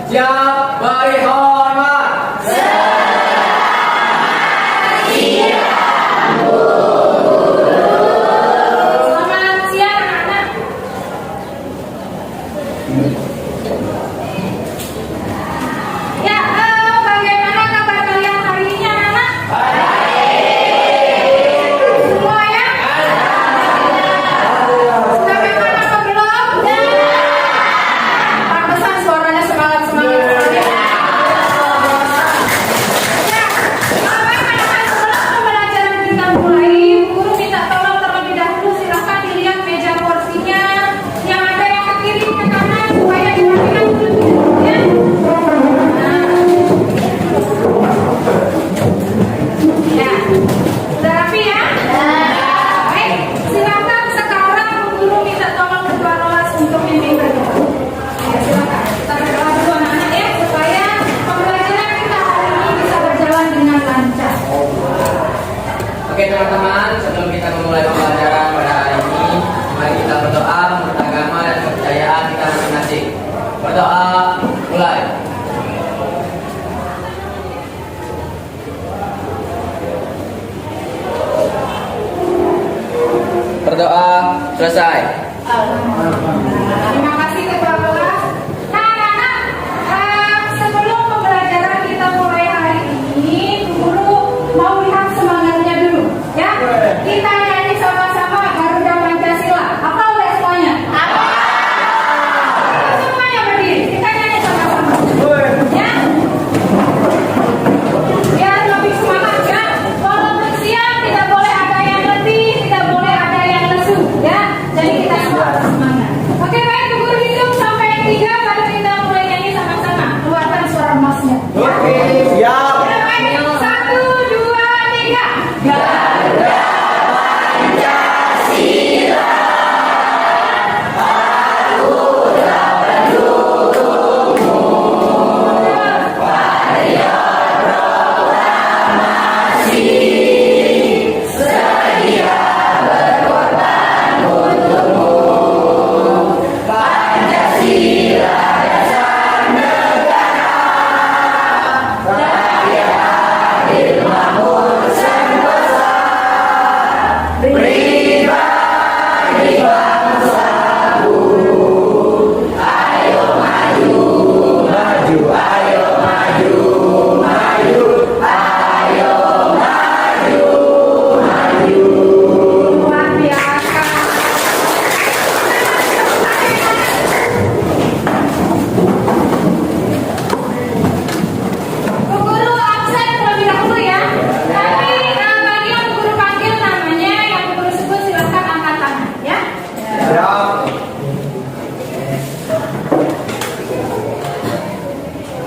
Siap, beri hormat. Selamat siang anak-anak. Ya, bagaimana kabar kalian hari ini anak-anak? Semua ya? Sudah makan apa belum? Pantesan suaranya semangat-semangat sekali. Ya, anak-anak, sebelum pembelajaran kita mulai, guru minta tolong terlebih dahulu silakan dilihat meja kursinya. Yang ada yang ke kiri ke kanan supaya dirapikan dulu ya. Ya, sudah rapi ya? Baik, silakan sekarang guru minta tolong kedua kelas untuk memimpin berdoa. Ya, silakan. Kita berdoa dulu anak-anak ya, supaya pembelajaran kita hari ini bisa berjalan dengan lancar. Oke teman-teman, sebelum kita memulai pembelajaran pada hari ini, mari kita berdoa menurut agama dan kepercayaan kita masing-masing. Berdoa, mulai. Berdoa, selesai. Terima kasih ketua kelas. Nah, anak-anak, sebelum pembelajaran kita mulai hari ini, guru mau lihat semangatnya dulu, ya. Kita nyanyi sama-sama Garuda Pancasila. Hafal nggak semuanya? Hafal. Semuanya berdiri. Kita nyanyi sama-sama. Ya. Biar lebih semangat ya. Walaupun siang tidak boleh ada yang letih, tidak boleh ada yang lesu, ya. Jadi kita semua harus semangat. Oke, baik, guru hitung sampai 3 baru kita mulai nyanyi sama-sama. Keluarkan suara emasnya. Oke, siap. Ya, baik. 1, 2, 3. Garuda Luar biasa. Bu guru absen terlebih dahulu ya. Tapi bagi yang guru panggil namanya, yang guru sebut silakan angkat tangan ya. Siap.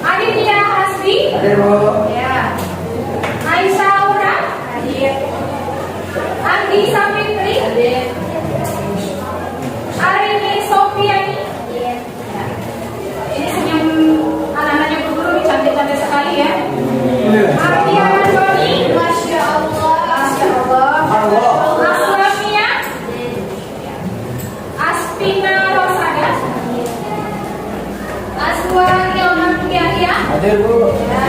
Aditya Hasbi. Hadir, Bu. Ya. Aisyah Aura. Hadir. Andi Sapitri. Hadir. Arini Sofiani. Hadir. Ini senyum anak-anaknya Bu guru ini cantik-cantik sekali ya. Ardiana Doni. Masya Allah. Masya Allah. Aslamia. Aspina Rosada. Aswar Ilham Yahya. Hadir, Bu. Ya.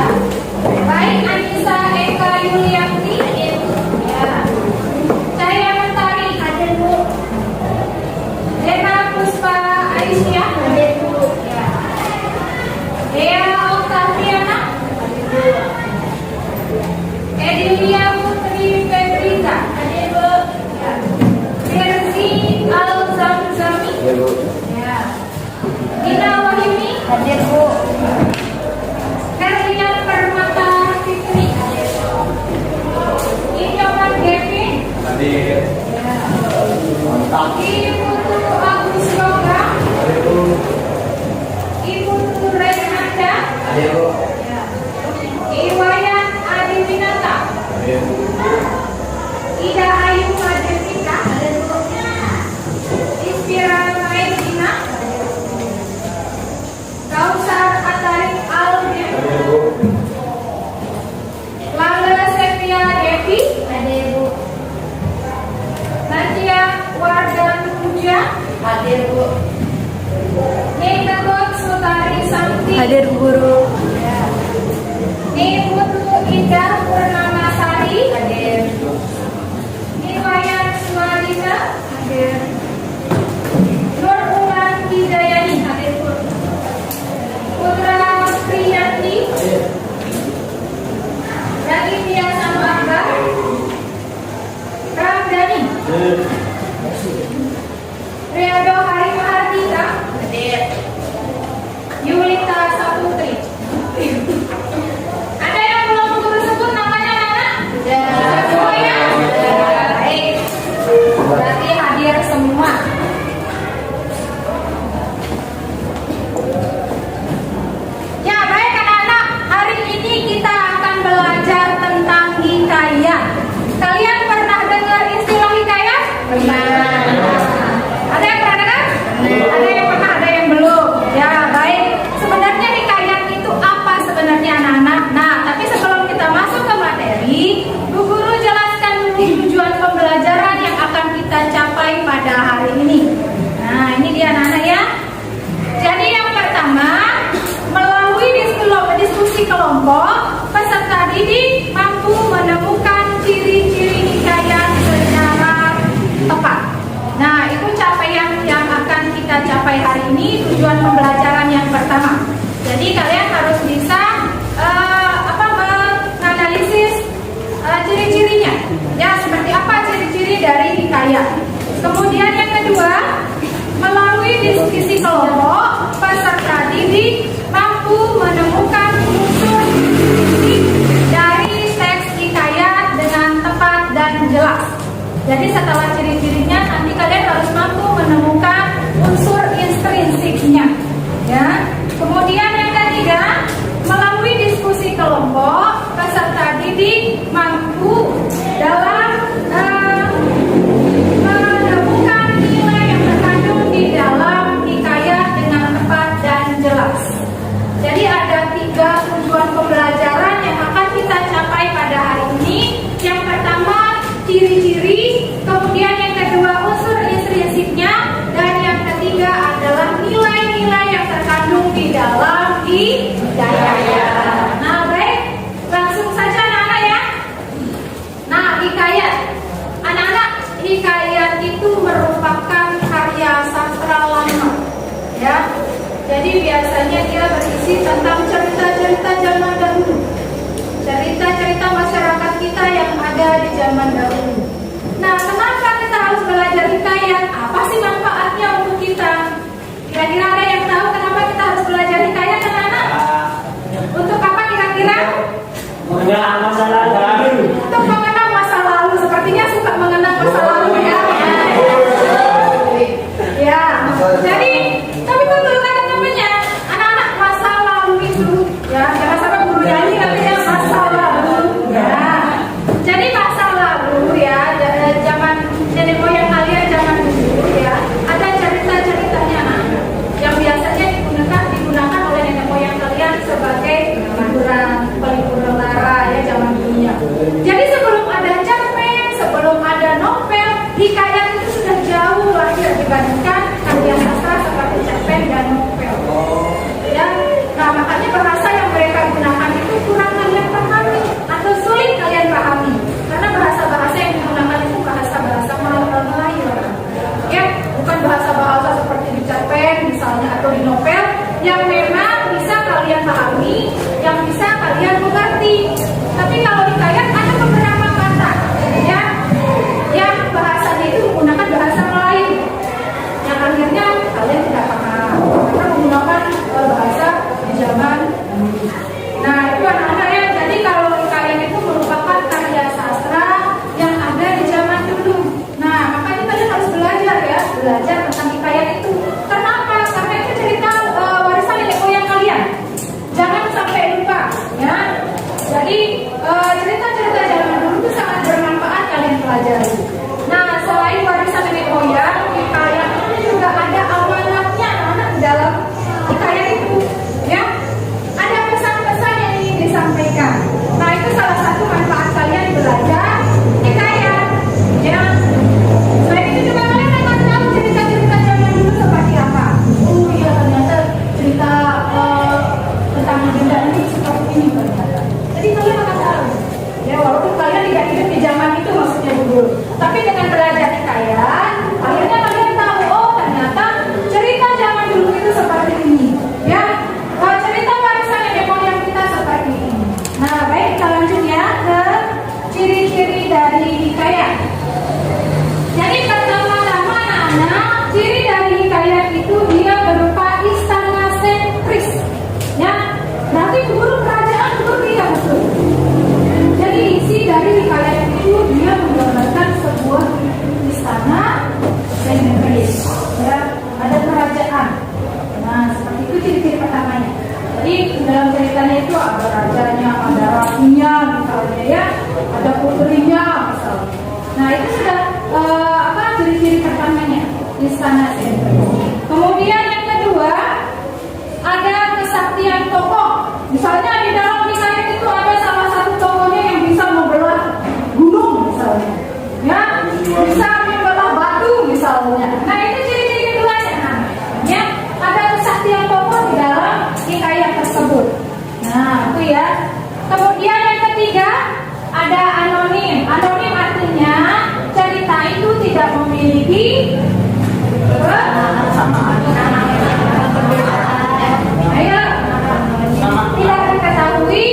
Baik, Anissa Eka Yulianti. Ya. Cahaya Mentari. Hadir, Bu. Dena Puspa Aisyah. Hadir, Bu. Ya. Dea Oktaviana. Hadir, Bu. Edilia Putri Petrita. Hadir, Bu. Ya. Firzi Al-Zamzami. Hadir, Bu. Ya. Dina Wahimi. Hadir, Bu. Herlian Permata Fitri. Inyoman Devi. Hadir. Ya. Mantap. Ibu Tutu Agus Yoga. Hadir, Bu. Ibu Tutu Renanda. Hadir, Bu. Ya. Iwayan Adi Winata. Hadir, Bu. Ida Ayu Madevita. Hadir, Bu. Inspira Maidina. Kausar Atarik Aldin. Hadir, Bu. Lala Sepia Devi. Hadir, Bu. Nadia Wardan Puja. Hadir, Bu. Nyetabot Sutari Santi. Hadir guru. Ya. Ini Putu Indah Purnamasari. Hadir. Ini Wayan Sumalisa. Hadir. Nur Ulan Hidayani. Hadir Bu. Putra Priyanti. Hadir. Dagi Biasa Angga. Ramdhani. Hadir. Riyado Hari Mahardika. Hadir. Yulita Saputri. Ada yang belum guru sebut namanya anak? Sudah. Semuanya? Sudah. Baik. Berarti hadir semua. Ya baik anak-anak, hari ini kita akan belajar tentang hikayat. Kalian pernah dengar istilah hikayat? Pernah. Ada yang pernah dengar? Ada yang pernah, ada yang belum. Ya baik. Sebenarnya hikayat itu apa sebenarnya anak-anak? Nah, tapi sebelum kita masuk ke materi, Bu Guru jelaskan dulu tujuan pembelajaran yang akan kita capai pada hari ini. Nah, ini dia anak-anak ya. Jadi yang pertama, melalui diskusi kelompok, peserta didik mampu menemukan ciri-ciri hikayat secara tepat. Nah, itu capaian yang akan kita capai hari ini, tujuan pembelajaran yang pertama. Jadi kalian harus bisa menganalisis ciri-cirinya. Ya, seperti apa ciri-ciri dari hikayat. Kemudian yang kedua, melalui diskusi kelompok, peserta didik mampu menemukan unsur dari teks hikayat dengan tepat dan jelas. Jadi setelah ciri-cirinya nanti kalian harus mampu menemukan unsur intrinsiknya. Ya. Kemudian yang ketiga, melalui diskusi kelompok, peserta didik mampu dalam menemukan nilai yang terkandung di dalam hikayat dengan tepat dan jelas. Jadi ada 3 tujuan pembelajaran yang akan kita capai pada hari ini. Yang pertama, ciri-ciri, kemudian yang kedua unsur intrinsiknya, dan yang ketiga adalah nilai-nilai yang terkandung di dalam hikayat. Nah baik, langsung saja anak-anak ya. Nah hikayat, anak-anak, hikayat itu merupakan karya sastra lama, ya. Jadi biasanya dia berisi tentang cerita-cerita zaman dahulu, cerita-cerita masyarakat kita yang ada di zaman dahulu. Nah, kenapa kita harus belajar hikayat? Apa sih manfaatnya untuk kita? Kira-kira ada yang tahu kenapa kita harus belajar hikayat, anak-anak? Untuk apa kira-kira? Mengenang masa lalu. Untuk mengenang masa lalu. Sepertinya suka mengenang masa lalu ya. Ya, jadi tapi betul kan namanya anak-anak masa lalu itu ya, jangan sampai guru nyanyi namanya masa lalu ya. Jadi masa lalu ya, zaman nenek moyang kalian zaman dulu ya, ada cerita-ceritanya yang biasa Tapi dengan belajar hikayat, akhirnya kalian tahu, oh ternyata cerita zaman dulu itu seperti ini. Ya, cerita warisan nenek moyang kita seperti ini. Nah, baik kita lanjut ya ke ciri-ciri dari hikayat. Jadi pertama-tama anak, ciri dari hikayat itu dia berupa istana sentris. Ya, berarti guru kerajaan seperti dia betul. Jadi isi dari hikayat itu dia menggambarkan sebuah istana sentris. Ya, ada kerajaan. Nah, seperti itu ciri-ciri pertamanya. Jadi dalam ceritanya itu ada rajanya, ada ratunya, misalnya ya, ada putrinya, misalnya. Nah, itu sudah ciri-ciri pertamanya istana sentris. Kemudian yang kedua ada kesaktian tokoh. Misalnya di dalam hikayat itu ada salah satu tokohnya yang bisa membelah gunung misalnya, ya, bisa membelah batu misalnya. Nah, itu ciri-ciri keduanya. Ya, ada kesaktian tokoh di dalam hikayat tersebut. Nah, itu ya. Kemudian yang ketiga ada anonim. Anonim artinya cerita itu tidak memiliki ayo tidak diketahui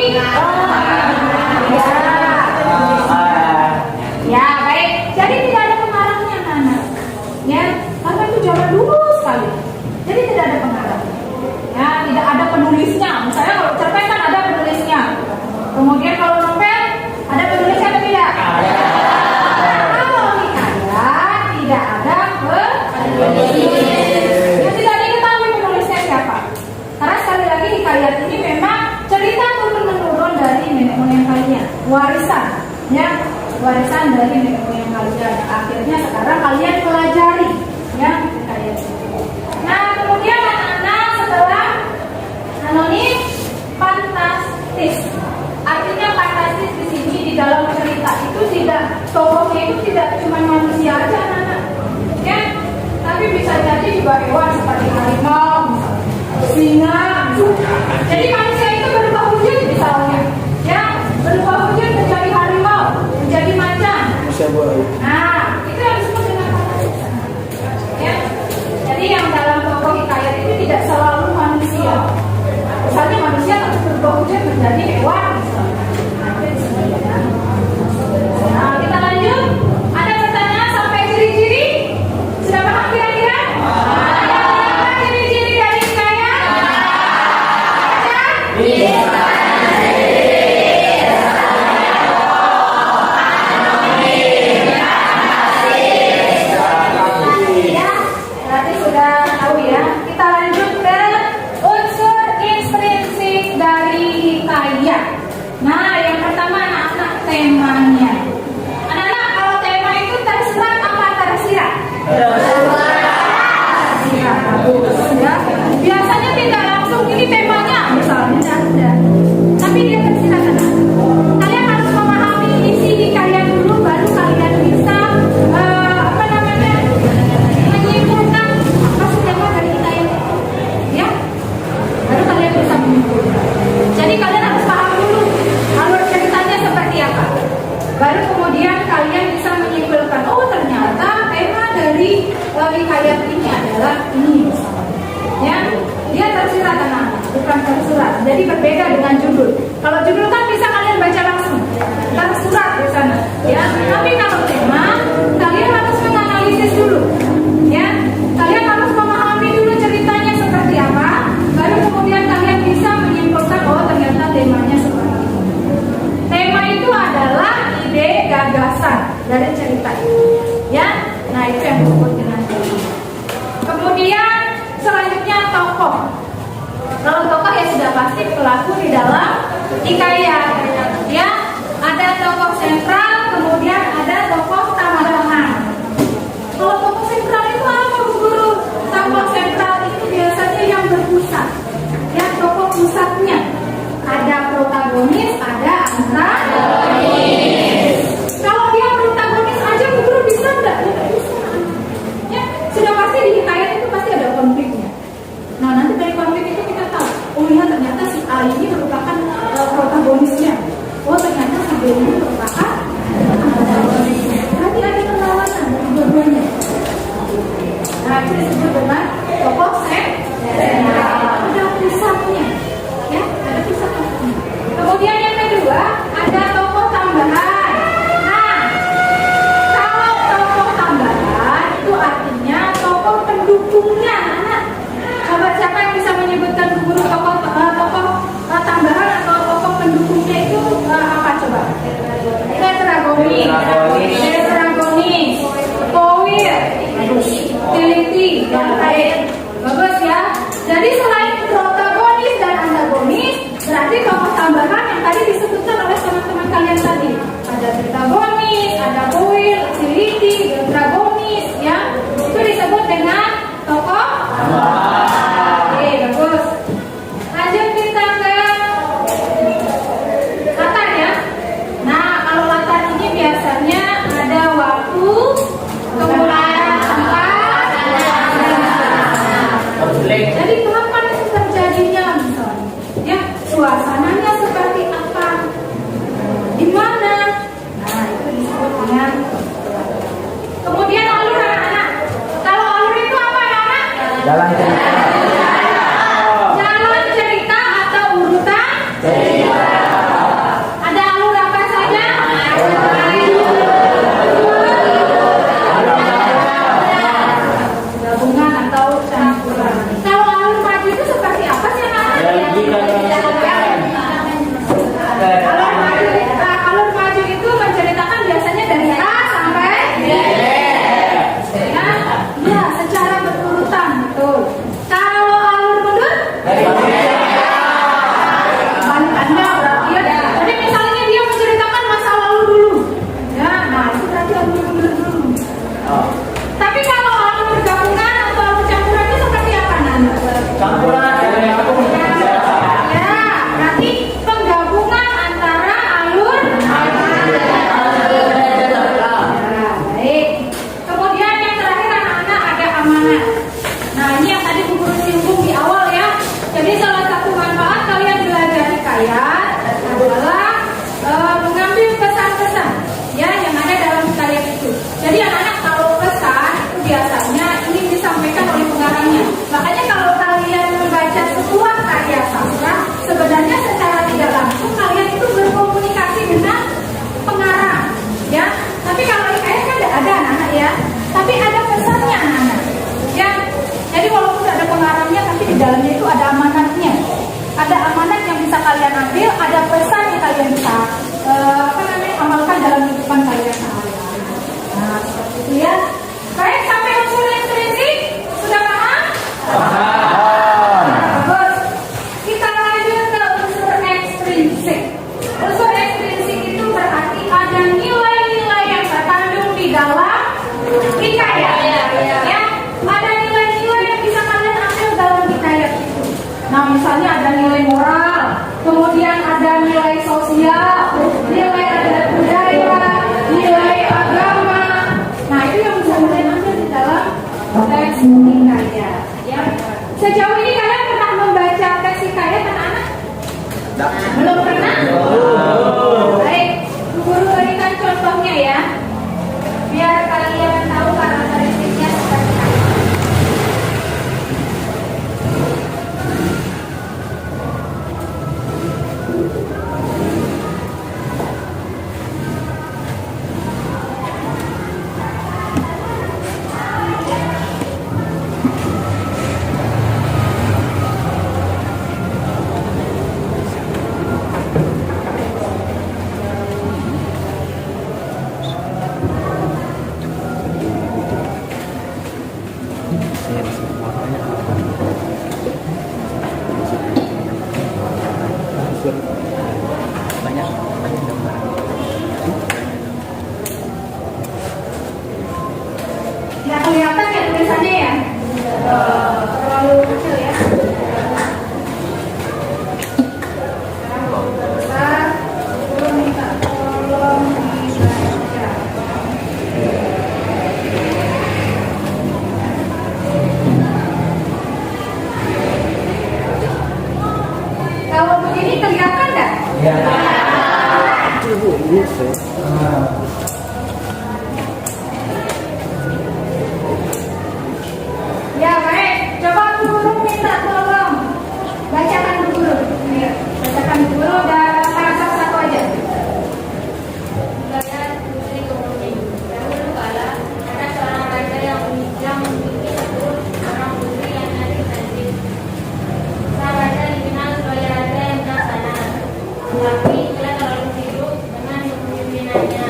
ya baik, jadi tidak ada pengarangnya anak ya, karena itu zaman dulu sekali, jadi tidak ada pengarang ya, tidak ada penulisnya. Misalnya kalau cerpen kan ada penulisnya, kemudian kalau novel ada penulisnya atau tidak? Tidak ada yang tidak diketahui penulisnya siapa. Karena sekali lagi hikayat ini memang cerita turun-menurun dari nenek moyang kalian, warisan, ya, warisan dari nenek moyang kalian. Akhirnya sekarang kalian pelajari, ya, hikayat ini. Nah, kemudian anak-anak setelah anonim, fantastis. Artinya fantastis di sini di dalam cerita itu tidak, tokohnya itu tidak cuma manusia aja anak-anak, ya, tapi bisa jadi juga hewan seperti harimau, singa. Jadi manusia itu berubah wujud misalnya, ya, berubah wujud menjadi harimau, menjadi macan. Nah, itu yang disebut dengan fantastis, ya. Jadi yang dalam tokoh hikayat itu tidak selalu manusia. Misalnya manusia tapi berubah wujud menjadi hewan misalnya. Nah, kita lanjut. Ada pertanyaan sampai ciri-ciri? Sudah paham kira-kira? Ada apa ciri-ciri dari hikayat? Iya. Ya, berarti sudah tahu ya. Kita lanjut ke unsur intrinsik dari hikayat. Nah, yang pertama anak-anak temanya. Anak-anak, kalau tema itu tersirat apa tersirat? Tersirat. Ya. Biasanya tidak langsung ini temanya, misalnya ada. Tapi dia tersirat anak. Kalian harus memahami isi hikayat dulu, baru kalian bisa menyimpulkan apa sih tema dari hikayat itu. Ya, baru kalian bisa menyimpulkan. Jadi kalian harus paham dulu alur ceritanya seperti apa. Baru kemudian kalian bisa menyimpulkan, oh ternyata tema dari hikayat ini adalah ini misalnya. Ya, dia tersirat anak-anak, bukan tersurat. Jadi berbeda dengan judul. Kalau judul kan bisa kalian baca langsung, tersurat di sana. Ya, tapi kalau tema kalian harus menganalisis dulu. Ya, kalian harus memahami dulu ceritanya seperti apa. Baru kemudian kalian bisa menyimpulkan, oh ternyata temanya seperti ini. Tema itu adalah ide gagasan dari cerita itu. Ya, nah itu yang disebut dengan tema. Kemudian selanjutnya tokoh. Kalau tokoh ya sudah pasti pelaku di dalam hikayat. Ya, ada tokoh sentral, kemudian ada tokoh tambahan. Kalau tokoh sentral itu apa, Bu Guru? Tokoh sentral itu biasanya yang berpusat. Ya, tokoh pusatnya. Ada protagonis, ada antagonis. Kalau dia protagonis aja, Bu Guru bisa nggak? Tidak bisa. Ya, sudah pasti di hikayat itu pasti ada konfliknya. Nah, nanti dari konflik itu kita tahu, oh ya ternyata si A ini merupakan protagonisnya. Oh ternyata si B ini merupakan antagonisnya. Tetragonis, Powir, Utility, dan lain. Bagus ya. Jadi selain protagonis dan antagonis, berarti tokoh tambahan yang tadi disebutkan oleh teman-teman kalian tadi. Ada protagonis, ada Powir, Utility, tetragonis, ya. Itu disebut dengan tokoh tambahan. Oke, bagus. Lanjut kita ke latar ya. Nah, kalau latar ini biasanya ada waktu, kemudian tempat, jadi kapan itu terjadinya misalnya, ya suasananya seperti apa, di mana, nah itu disebut dengan. Kemudian alur anak-anak. Kalau alur itu apa anak-anak? Jalan cerita. Jalan cerita atau urutan cerita. Ada alur apa saja? Gabungan atau campuran. Kalau alur maju itu seperti apa sih anak-anak? Alur maju itu menceritakan biasanya dari A sampai Z. Ya, secara berurutan, betul. Kalau alur mundur? Balikannya berarti ya. Jadi misalnya dia menceritakan masa lalu dulu. Ya, nah itu berarti alur mundur dulu. Tapi kalau alur gabungan atau alur campuran itu seperti apa, Nana? Campuran. Ya, berarti penggabungan antara alur. Ya, baik. Kemudian yang terakhir anak-anak ada amanat. Nah, ini yang tadi Bu Guru singgung di awal ya. Jadi salah satu manfaat kalian belajar hikayat adalah mengambil pesan-pesan ya yang ada dalam hikayat itu. Jadi anak-anak kalau pesan itu biasanya ingin disampaikan oleh pengarangnya. Makanya kalau kalian membaca sebuah karya sastra, sebenarnya secara tidak langsung kalian itu berkomunikasi dengan pengarang, ya. Tapi kalau hikayat kan tidak ada anak-anak ya. Tapi ada pesannya anak-anak, ya. Jadi walaupun ada pengarangnya, tapi di dalamnya itu ada amanatnya. Ada amanat yang bisa kalian ambil, ada pesan yang kalian bisa amalkan dalam kehidupan kalian sehari-hari. Nah, seperti itu ya. Baik, sampai unsur ekstrinsik sudah paham? Bagus. Kita lanjut ke unsur ekstrinsik. Unsur ekstrinsik itu berarti ada nilai-nilai yang terkandung di dalam hikayat. Ya, ada nilai-nilai yang bisa kalian ambil dalam hikayat itu. Nah, misalnya ada nilai moral, kemudian ada nilai sosial, nilai adat budaya, nilai agama. Nah, itu yang bisa kalian ambil di dalam teks hikayat. Ya. Sejauh ini kalian pernah membaca teks hikayat anak-anak? Belum pernah? Baik, Bu Guru berikan contohnya ya, biar kalian tahu karakteristiknya seperti apa. Nggak kelihatan ya tulisannya ya? Terlalu kecil ya? Besar, Guru minta tolong dibaca. Kalau begini kelihatan nggak? Ya baik, coba Bu Guru minta tolong bacakan Bu Guru. Nih, bacakan Bu Guru dan paragraf satu aja. Wilayah Putri Kemuning. Dahulu kala ada seorang raja yang memiliki 10 orang putri yang cantik. Sang raja dikenal sebagai raja yang bijaksana, tetapi ia terlalu sibuk dengan kepemimpinannya.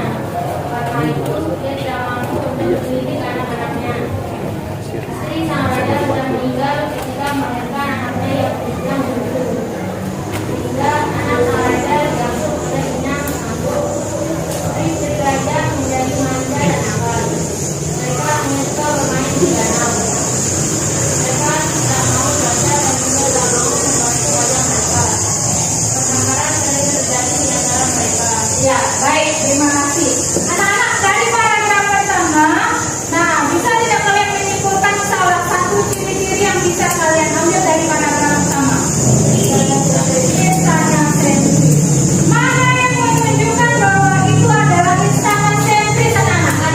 baik, terima kasih. Anak-anak dari paragraf pertama, nah bisa tidak kalian menyimpulkan salah satu ciri-ciri yang bisa kalian ambil dari paragraf pertama? Istana sentris. Mana yang menunjukkan bahwa itu adalah istana sentris, anak-anak?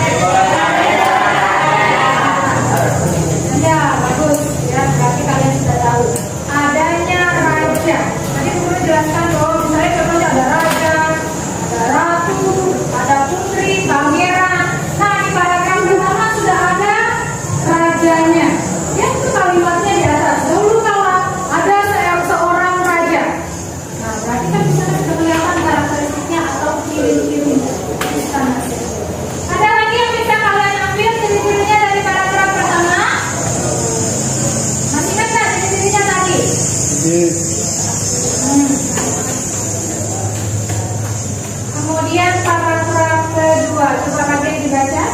Ya, bagus. Ya, berarti kalian sudah tahu. Adanya raja. Tadi guru jelaskan bahwa misalnya contohnya ada raja, ada ratu, ada putri, pangeran. Nah, di paragraf pertama sudah ada rajanya. Ya, itu kalimatnya di atas. Dahulu kala ada seorang raja. Nah, berarti kan bisa kelihatan karakteristiknya atau ciri-ciri istana sentris. Ada lagi yang bisa kalian ambil ciri-cirinya dari paragraf pertama? Masih ingat nggak ciri-cirinya tadi? Kemudian paragraf kedua, coba kalian dibaca.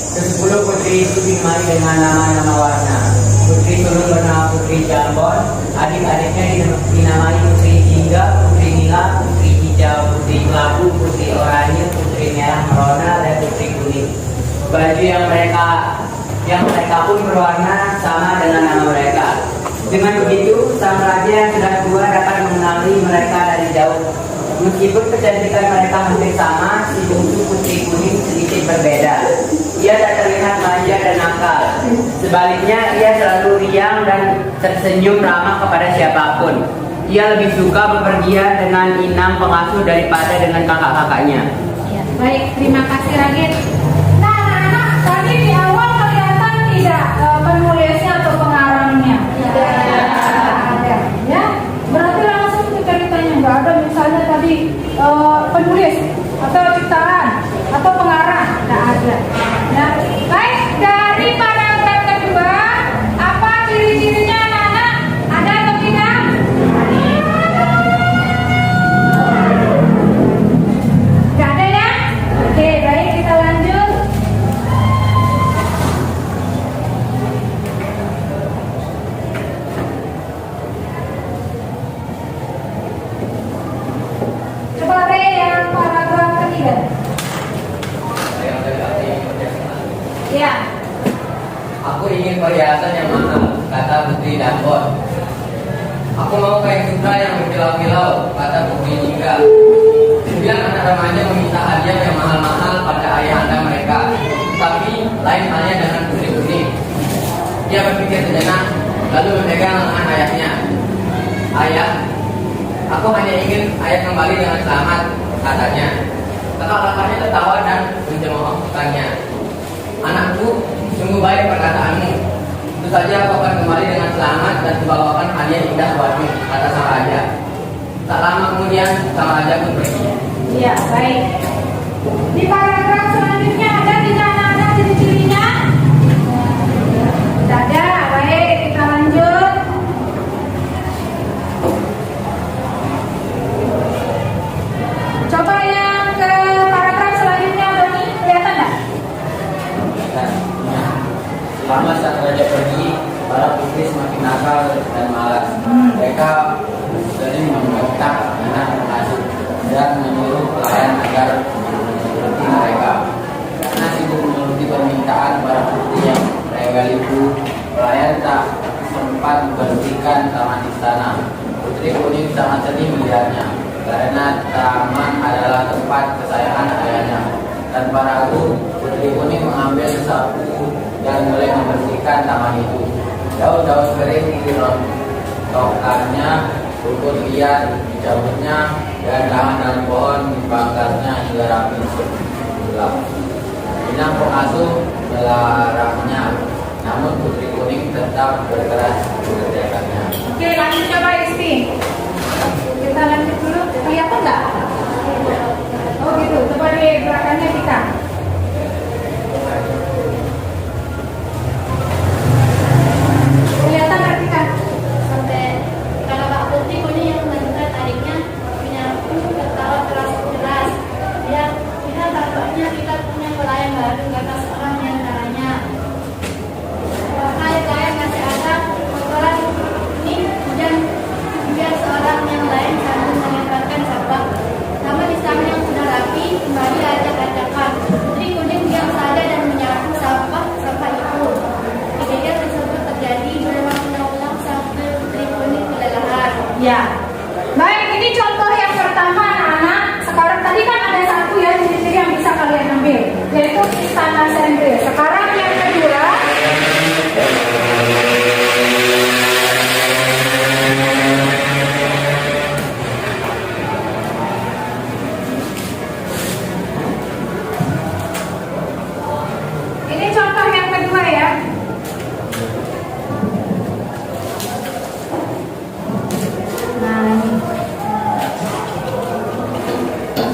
Ke-10 putri itu dimari dengan nama-nama warna. Putri sulung bernama Putri Jambon, adik-adiknya dinamai Putri Jingga, Putri Nila, Putri Hijau, Putri Kelabu, Putri Oranye, Putri Merah Merona, dan Putri Kuning. Baju yang mereka pun berwarna sama dengan nama mereka. Dengan begitu, sang raja yang sudah tua dapat mengenali mereka dari jauh. Meskipun kecantikan mereka hampir sama, si bungsu Putri Kuning sedikit berbeda. Ia tak terlihat manja dan nakal. Sebaliknya, ia selalu riang dan tersenyum ramah kepada siapapun. Ia lebih suka bepergian dengan inang pengasuh daripada dengan kakak-kakaknya. Ya, baik, terima kasih Ragit. Nah, anak-anak, tadi di awal kelihatan tidak penulisnya atau pengarangnya? Tidak ada. Ya, berarti langsung ceritanya nggak ada. Misalnya tadi penulis atau ciptaan atau pengarang, nggak ada. Ya, baik, dari paragraf kedua, apa ciri-cirinya anak-anak? Ada atau tidak? Nggak ada ya? Oke, baik, kita lanjut. Coba Re yang paragraf ketiga. Ya. Aku ingin perhiasan yang mahal, kata Putri Jambon. Aku mau kain sutra yang berkilau-kilau, kata Putri Jingga. 9 anak remaja meminta hadiah yang mahal-mahal pada ayahanda mereka. Tapi lain halnya dengan Putri Kuning. Dia berpikir sejenak, lalu memegang lengan ayahnya. Ayah, aku hanya ingin ayah kembali dengan selamat, katanya. Kakak-kakaknya tertawa dan mencemoohkannya. Anakku, sungguh baik perkataanmu. Tentu saja aku akan kembali dengan selamat dan membawakan hadiah indah buatmu, kata sang raja. Tak lama kemudian, sang raja pun pergi. Iya, baik. Di paragraf selanjutnya ada tidak anak-anak ciri-cirinya? Tidak ada, baik, kita lanjut. Coba yang ke paragraf selanjutnya, Doni, kelihatan nggak? Selama sang raja pergi, para putri semakin nakal dan malas. Mereka sering membentak anak pengasuh dan menyuruh pelayan agar menuruti mereka. Karena sibuk menuruti permintaan para putri yang regal itu, pelayan tak sempat memberhentikan taman istana. Putri Kuning sangat sedih melihatnya, karena taman adalah tempat kesayangan ayahnya. Tanpa ragu, Putri Kuning mengambil sapu dan mulai membersihkan taman itu. Daun-daun kering dirontokkannya, rumput liar dicabutnya, dan dahan-dahan pohon dibangkasnya hingga rapi gelap. Inang pengasuh melarangnya, namun Putri Kuning tetap berkeras mengerjakannya. Oke, lanjut coba Isti. Kita lanjut dulu, kelihatan nggak? Oh gitu, coba di gerakannya kita. Kelihatan nggak kita? Sampai kakak Putri Kuning yang mendekat adiknya menyapu tertawa keras. Dia tampaknya kita punya pelayan baru, kata seorang di antaranya. Hai pelayan, masih ada kotoran ini, dan seorang yang lain sambil melemparkan sabak. Ya. Baik, ini contoh yang pertama anak-anak. Sekarang tadi kan ada satu ya ciri-ciri yang bisa kalian ambil, yaitu istana sentris. Sekarang yang kedua. Ini contoh yang kedua ya. Nah, ini.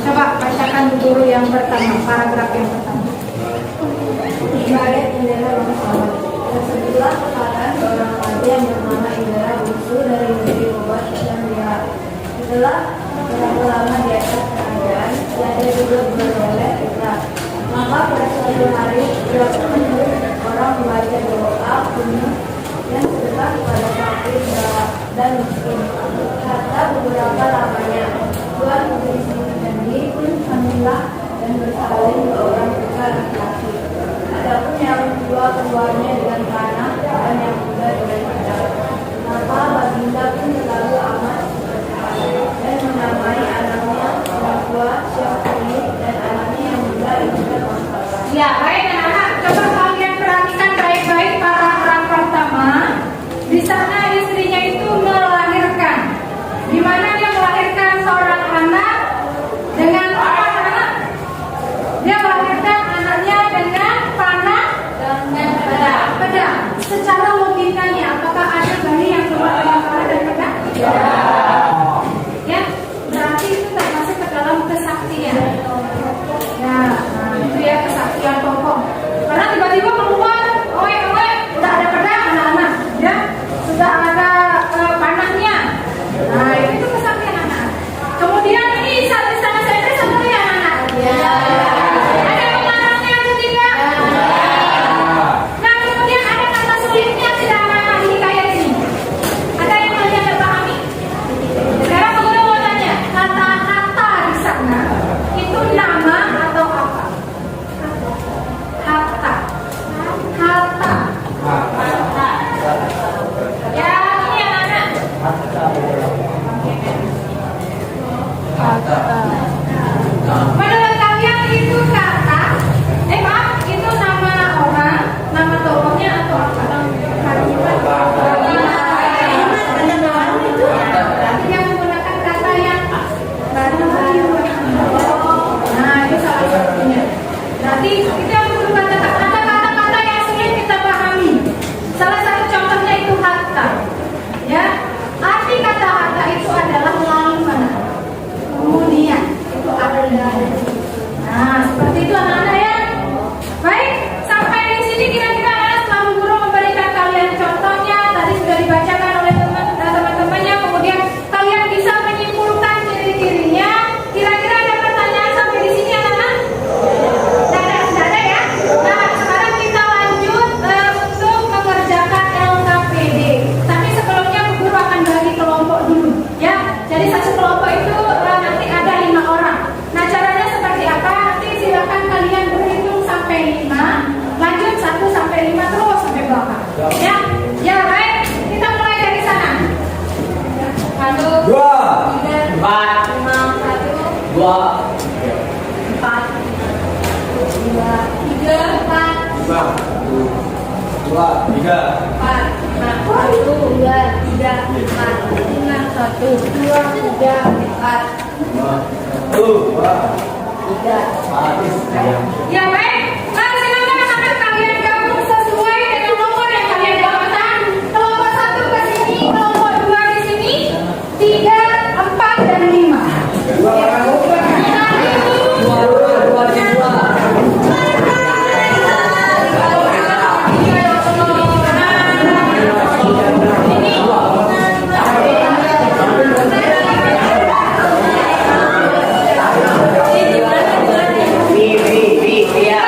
Coba bacakan guru yang pertama, paragraf yang pertama. Ibarat Indra Bangsawan. Tersebutlah perkataan seorang raja yang bernama Indra Bungsu dari negeri Obat dan Lihat. Setelah berapa lama di atas kerajaan, dia juga beroleh Indra. Maka pada suatu hari, dia pun menyuruh orang membaca doa kuno yang sedekah kepada fakir dan miskin. Kata beberapa lamanya, Tuhan memberi janji pun kamilah dan bersalin ke orang tua laki-laki. Adapun yang kedua keluarnya dengan panah dan yang muda dengan pedang. Maka baginda pun selalu amat dan menamai anaknya yang tua Syafii dan anaknya yang muda Indra Bangsawan. Ya, baik anak-anak, coba kalian perhatikan baik-baik paragraf pertama. Di sana istrinya itu melahirkan. Di mana dia melahirkan seorang anak dengan apa anak? Dia melahirkan anaknya dengan panah dan pedang. Secara logikanya, apakah ada bayi yang keluar dengan panah dan pedang? Ya, berarti itu termasuk ke dalam kesaktian. Ya, nah, itu ya kesaktian pokok. Karena tiba-tiba keluar, udah ada pedang anak-anak, ya, sudah ada panahnya. Nah, itu kesaktian anak. Kemudian ini saat istana sentris atau ya anak? Ya. Ada yang melarangnya atau tidak? Nah, kemudian ada kata sulitnya tidak anak-anak di kayak ini. Ada yang kalian tidak pahami? Sekarang guru mau tanya, kata-kata di sana itu nama atau apa? Hatta. Ya, ini anak-anak. Menurut kalian itu kata, itu nama orang, nama tokohnya atau apa? Berarti yang menggunakan kata yang baru. Nah, itu salah satunya. Berarti kita perlu kata-kata yang sulit kita pahami. Salah satu contohnya itu hatta. Ya, arti kata hatta itu adalah lalu mana? Kemudian itu ada. Nah, seperti itu anak-anak ya. Baik, sampai di sini kira-kira anak setelah guru memberikan kalian contohnya, tadi sudah dibacakan oleh teman-temannya, kemudian kalian bisa menyimpulkan ciri-cirinya. Kira-kira ada pertanyaan sampai di sini anak-anak? Tidak ada ya. Nah, sekarang kita lanjut untuk mengerjakan LKPD. Tapi sebelumnya guru akan bagi kelompok dulu, ya. Jadi satu kelompok itu nanti ada 5 orang. Nah, caranya seperti apa? Nanti silakan kalian berhitung sampai 5, lanjut 1 sampai 5 terus sampai belakang. Ya, ya baik. Kita mulai dari sana. 1, 2, 3, 4, 5, 1, 2, 4, 2, 3, 4, 2, 3. 4, 1, 2, 3, 4, 5, 1, 2, 3, 4, 3. Ya baik, silakan anak-anak kalian gabung sesuai dengan nomor yang kalian dapatkan. Kelompok 1 ke sini, kelompok 2 di sini, 3, 4 dan 5. Iya.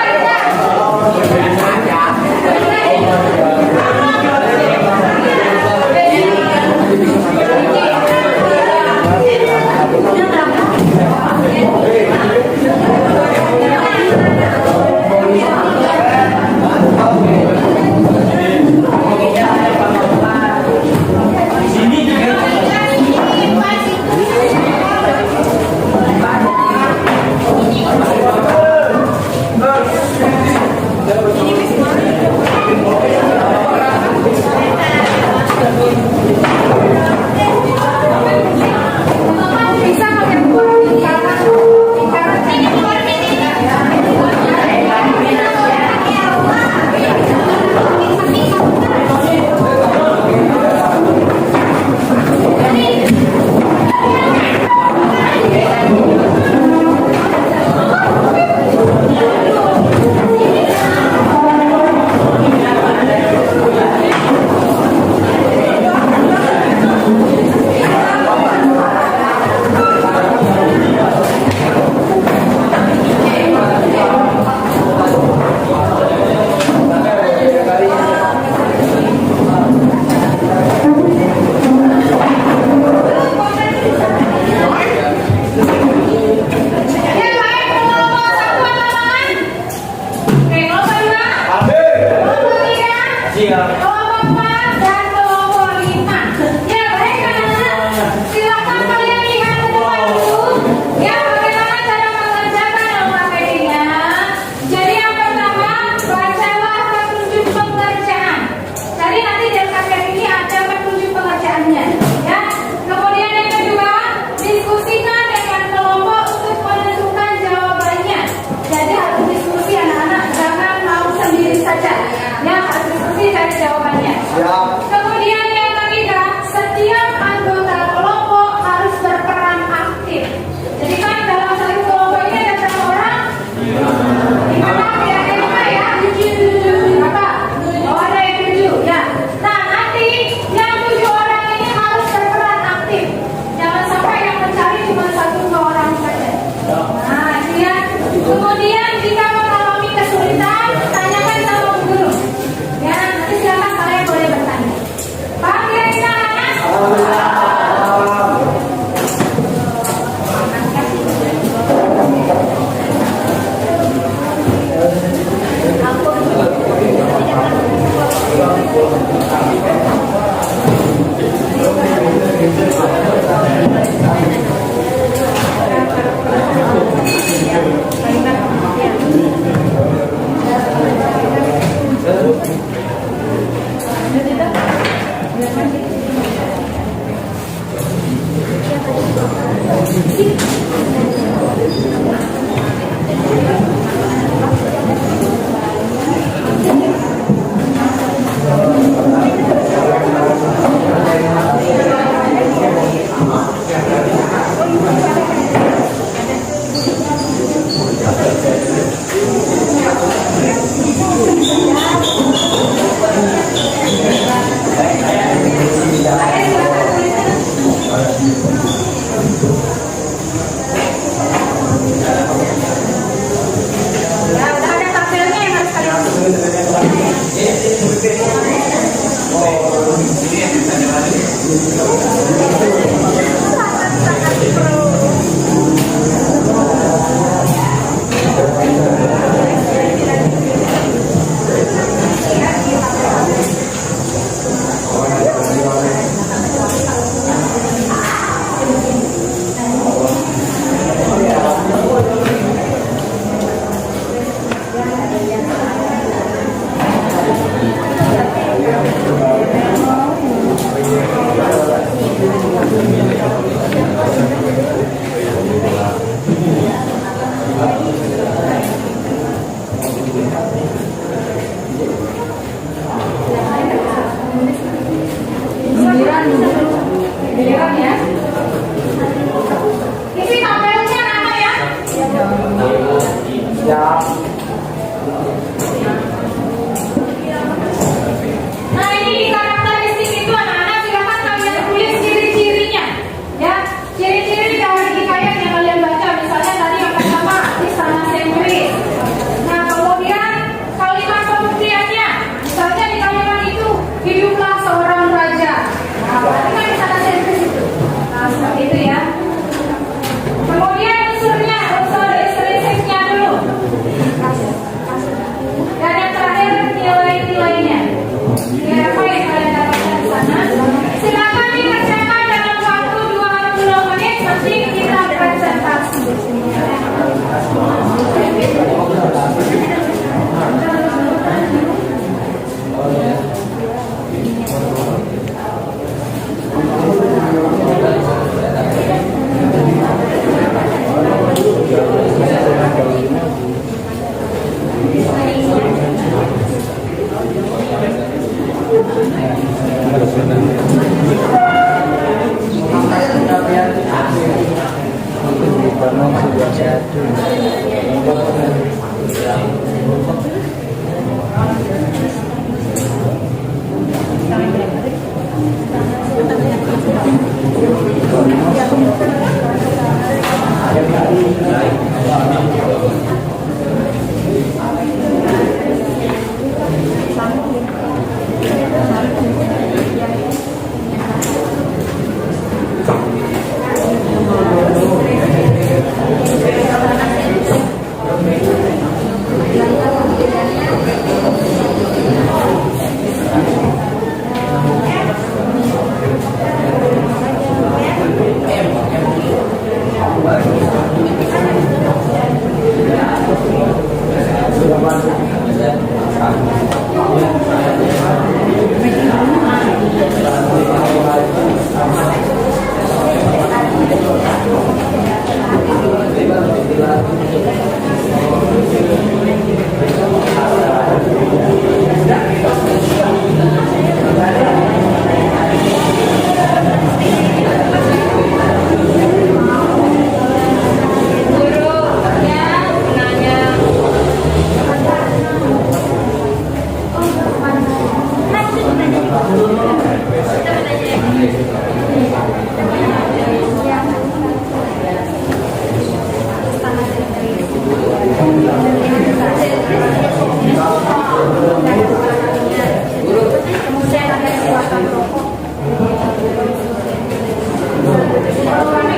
Kemudian ada silakan rokok.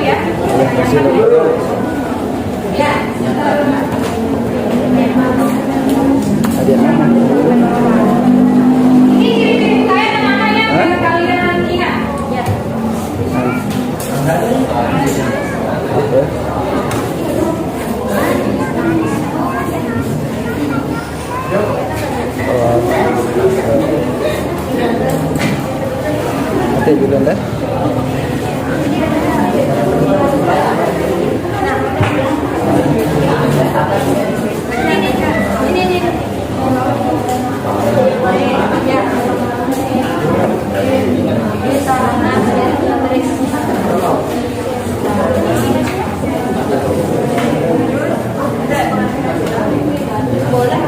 Ya. Ya. Ini ciri-ciri saya namanya biar kalian ingat. Ya. Nanti juga dah. Boleh.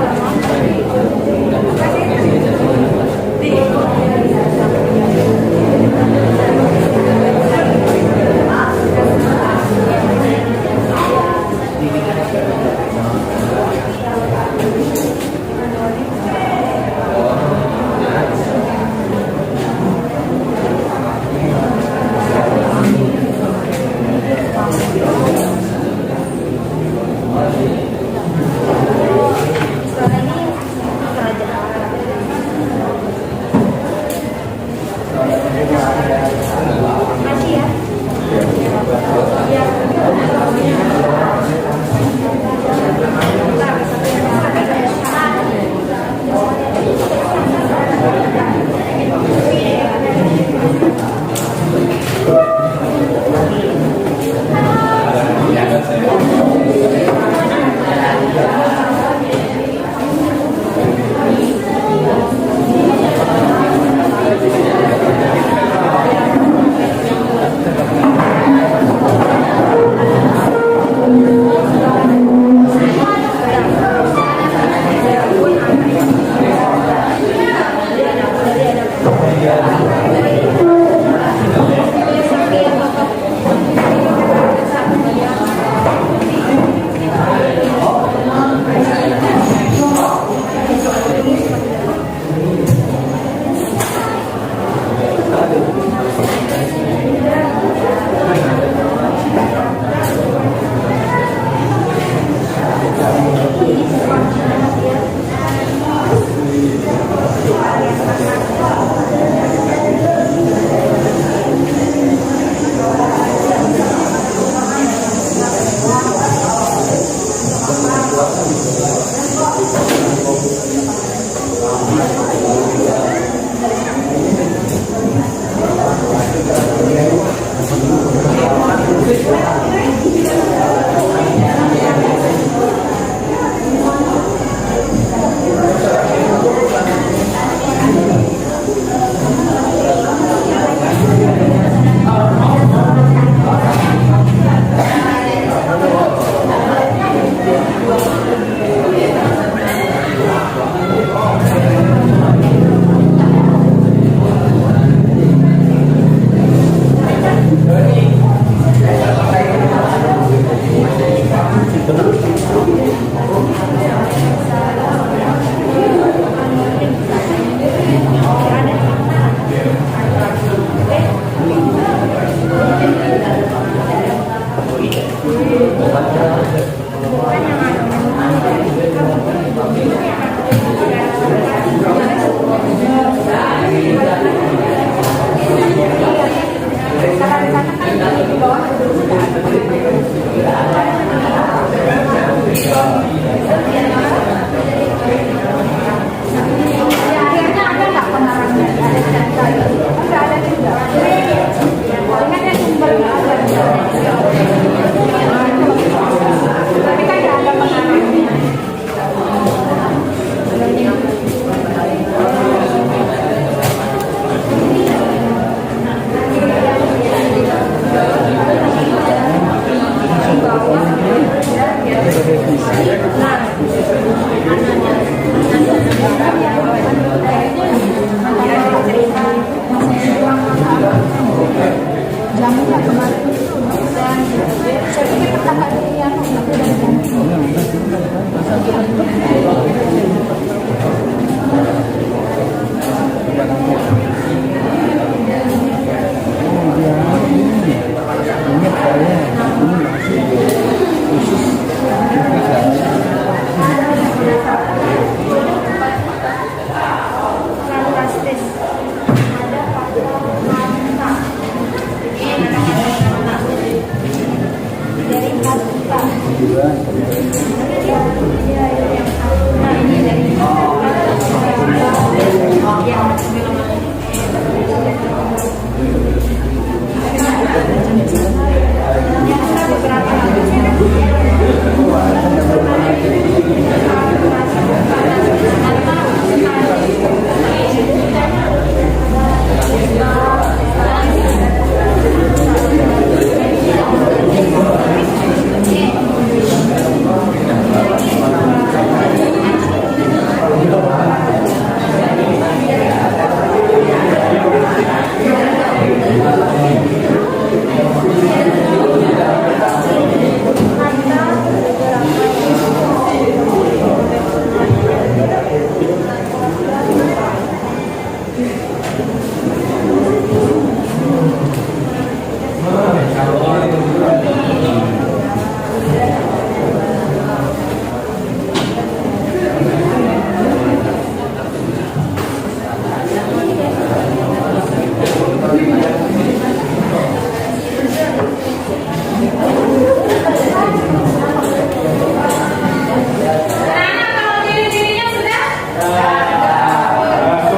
Anak-anak kalau diri-dirinya sudah?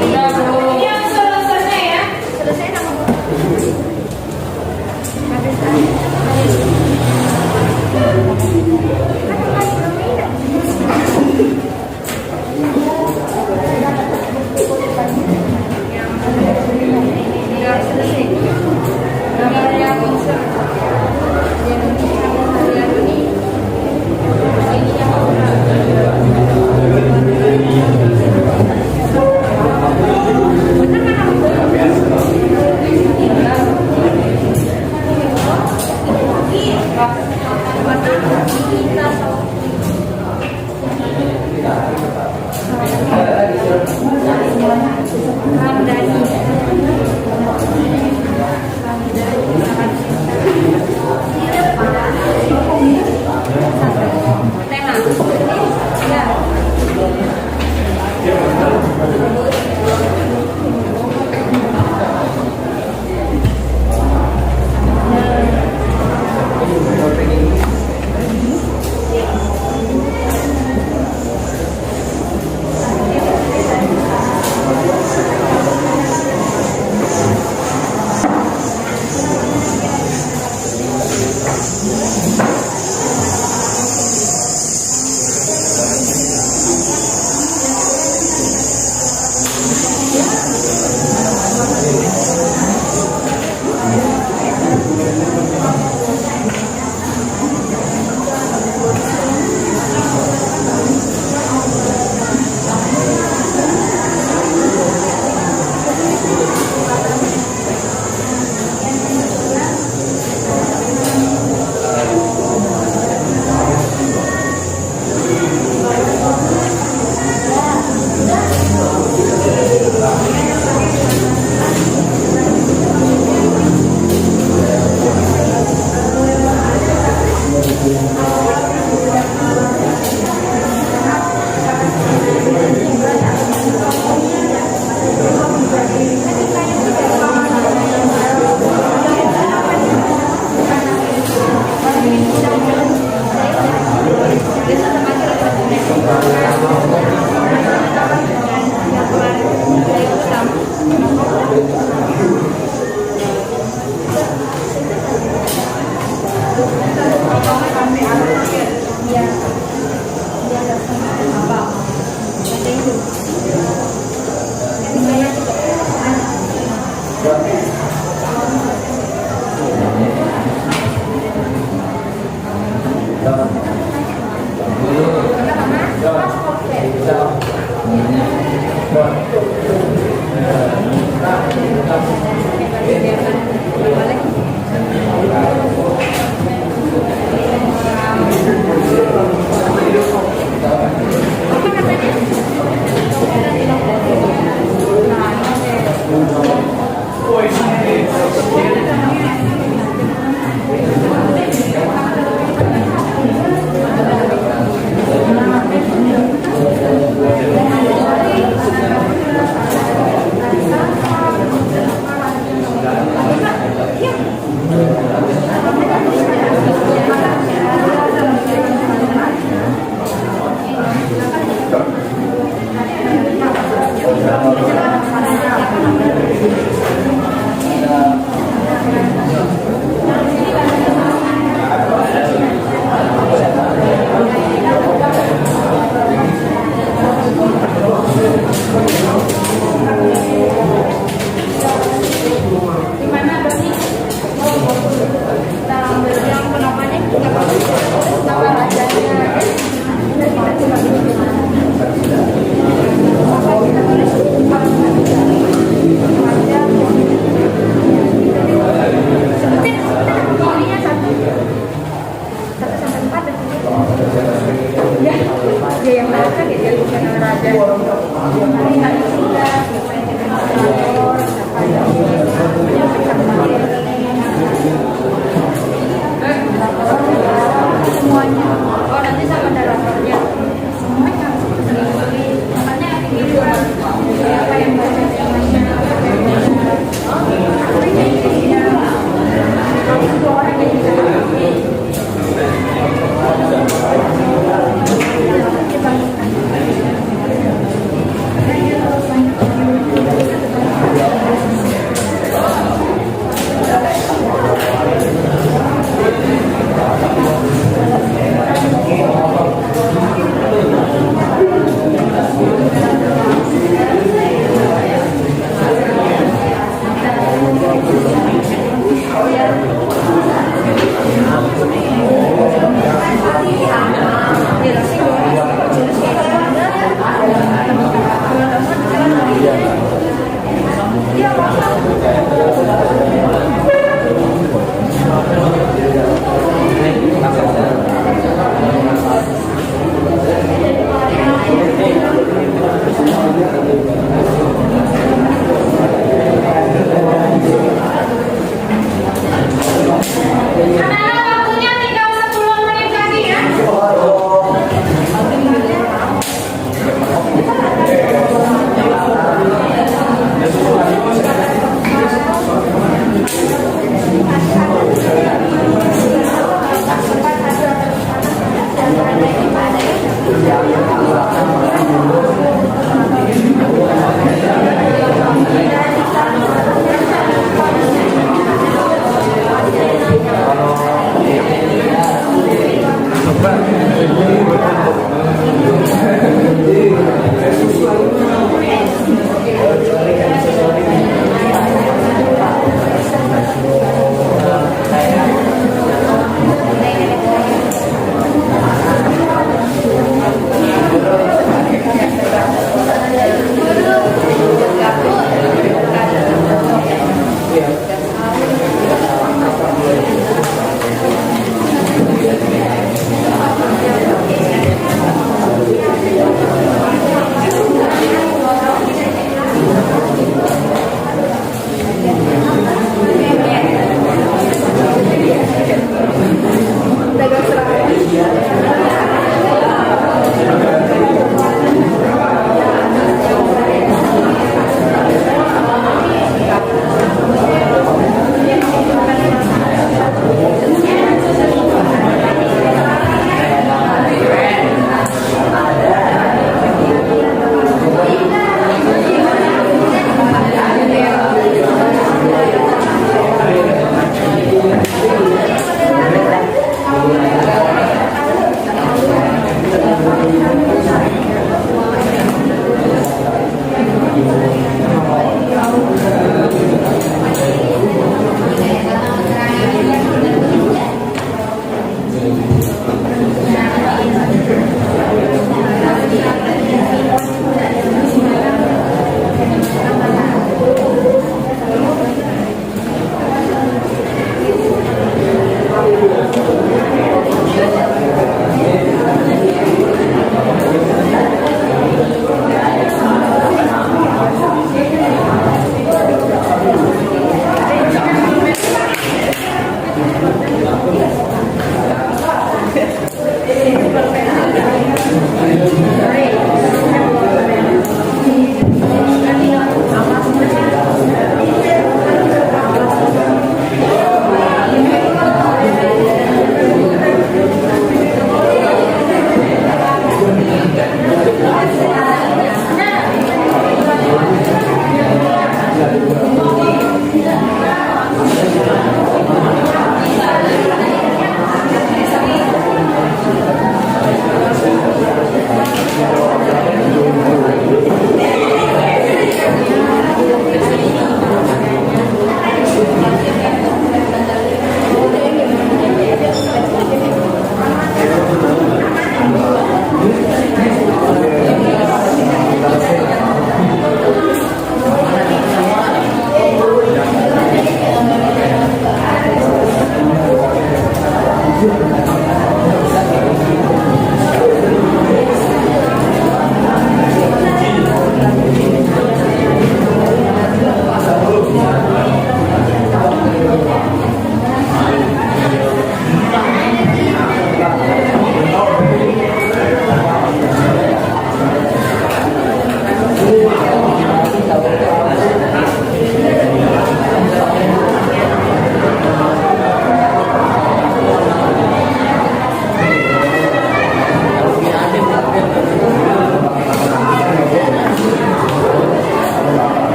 Ini unsur-unsurnya ya. Selesai nama Gambar yang unsur. hari-hari kita siapa yang jadi moderator, siapa yang menyampaikan materi, semuanya. Oh nanti sama moderatornya semuanya makanya ini siapa yang baca semuanya dua orang yang bisa Terima kasih.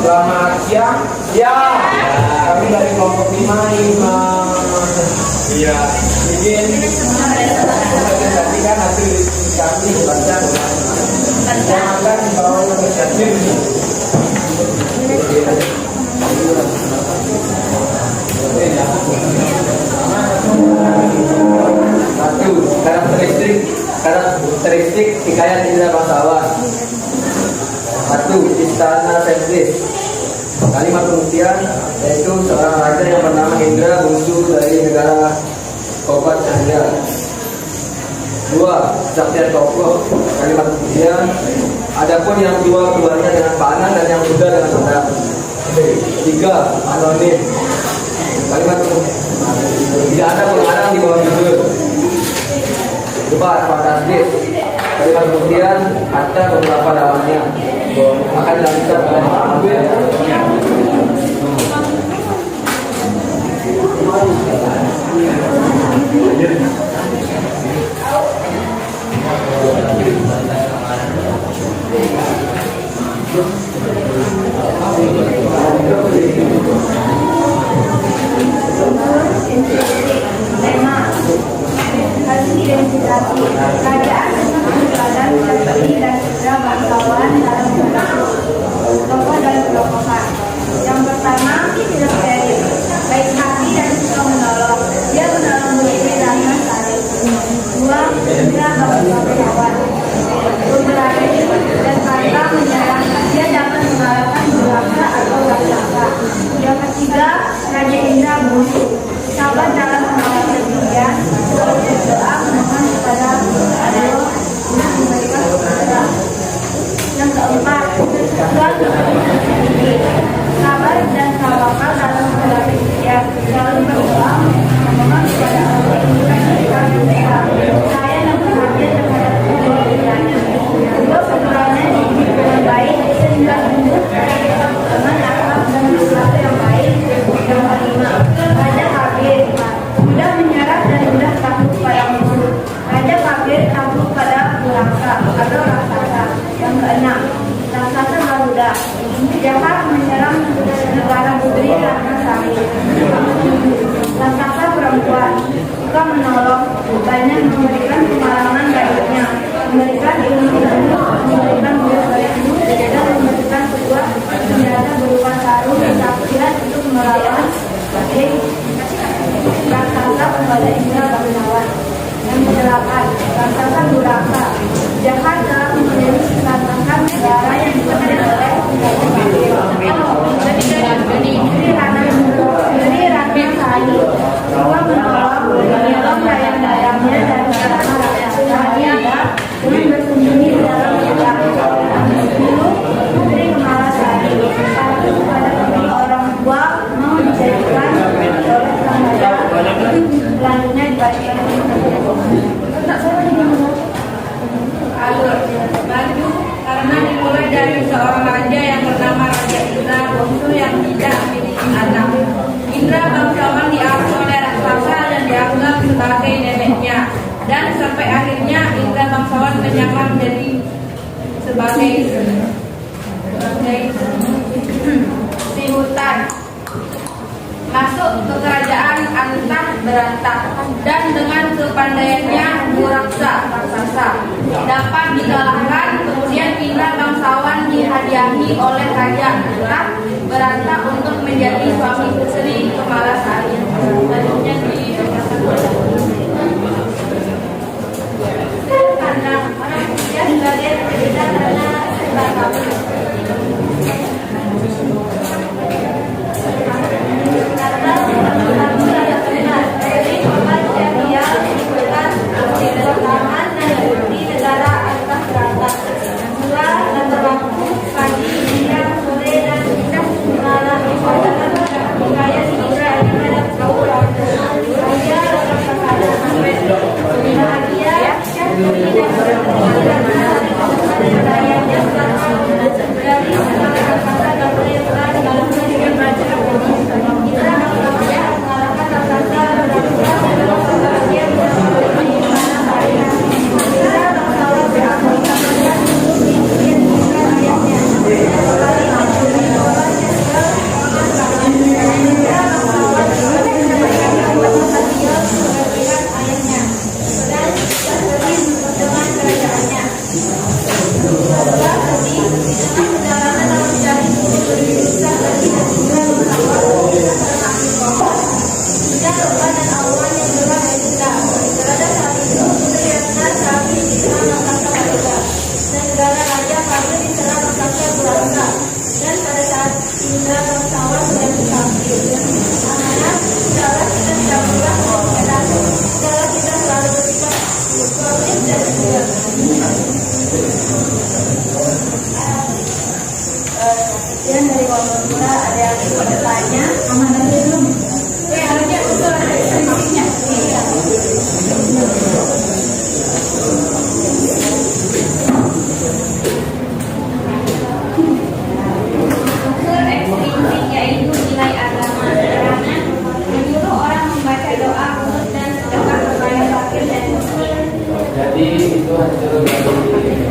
Selamat siang. Ya. Kami dari kelompok 5 Iya. Izin presentasikan hasil kami baca. Saya akan bawa inisiatif. Satu, karakteristik hikayat Indra Bangsawan. Satu, istana sentris. Kalimat pengertian yaitu seorang raja yang bernama Indra bungsu dari negara Kobat Cahaya. Dua, kesaktian tokoh. Kalimat pengertian adapun yang dua keduanya dengan panah dan yang muda dengan pedang. Tiga, anonim. Kalimat pengertian tidak ada pengarang di bawah judul. Empat, fantastis. Kalimat pengertian ada beberapa dalamnya. Akan dilanjutkan oleh tema hasil identifikasi kerajaan dan terdiri dan juga bangsawan dalam tokoh dan kelompok yang istri Ratna Sari. Raksasa perempuan suka menolong, banyak memberikan pengalaman baiknya, memberikan ilmu, memberikan ilmu, dan memberikan sebuah senjata berupa sarung kesaktian untuk melawan raksasa kepada Indra Bangsawan. Yang ke-8, raksasa durhaka, jahat dalam menjadikan negara yang dipimpin oleh Jadi Ratna Sari suka menolong dayang-dayangnya dan rakyat dengan bersembunyi di dalam hutan. Dulu Putri Kemalasari kepada kedua orang tua mau dijadikan oleh sang raja, selanjutnya dibagikan tak salah di mana? Alur maju karena dimulai dari seorang raja yang bernama Raja Indra Bongso yang tidak memiliki anak. Indra Bangsawan diambil oleh raksasa dan dianggap sebagai neneknya, dan sampai akhirnya Indra Bangsawan menyamar menjadi sebagai si hutan. Masuk ke kerajaan antah berantah, dan dengan kepandaiannya raksasa dapat dikalahkan. Kemudian Indra Bangsawan dihadiahi oleh Raja Antah berantah untuk menjadi suami Putri Kemalasari. Selanjutnya karena orang dia sebagai berbeda karena Kemudian dari kelompok kita ada yang ikut bertanya, amanah belum? Harusnya usul prinsipnya. Unsur ekstrinsik yaitu nilai agama, karena menyuruh orang membaca doa khusus dan sedekah kepada fakir dan miskin. Jadi itu hasil dari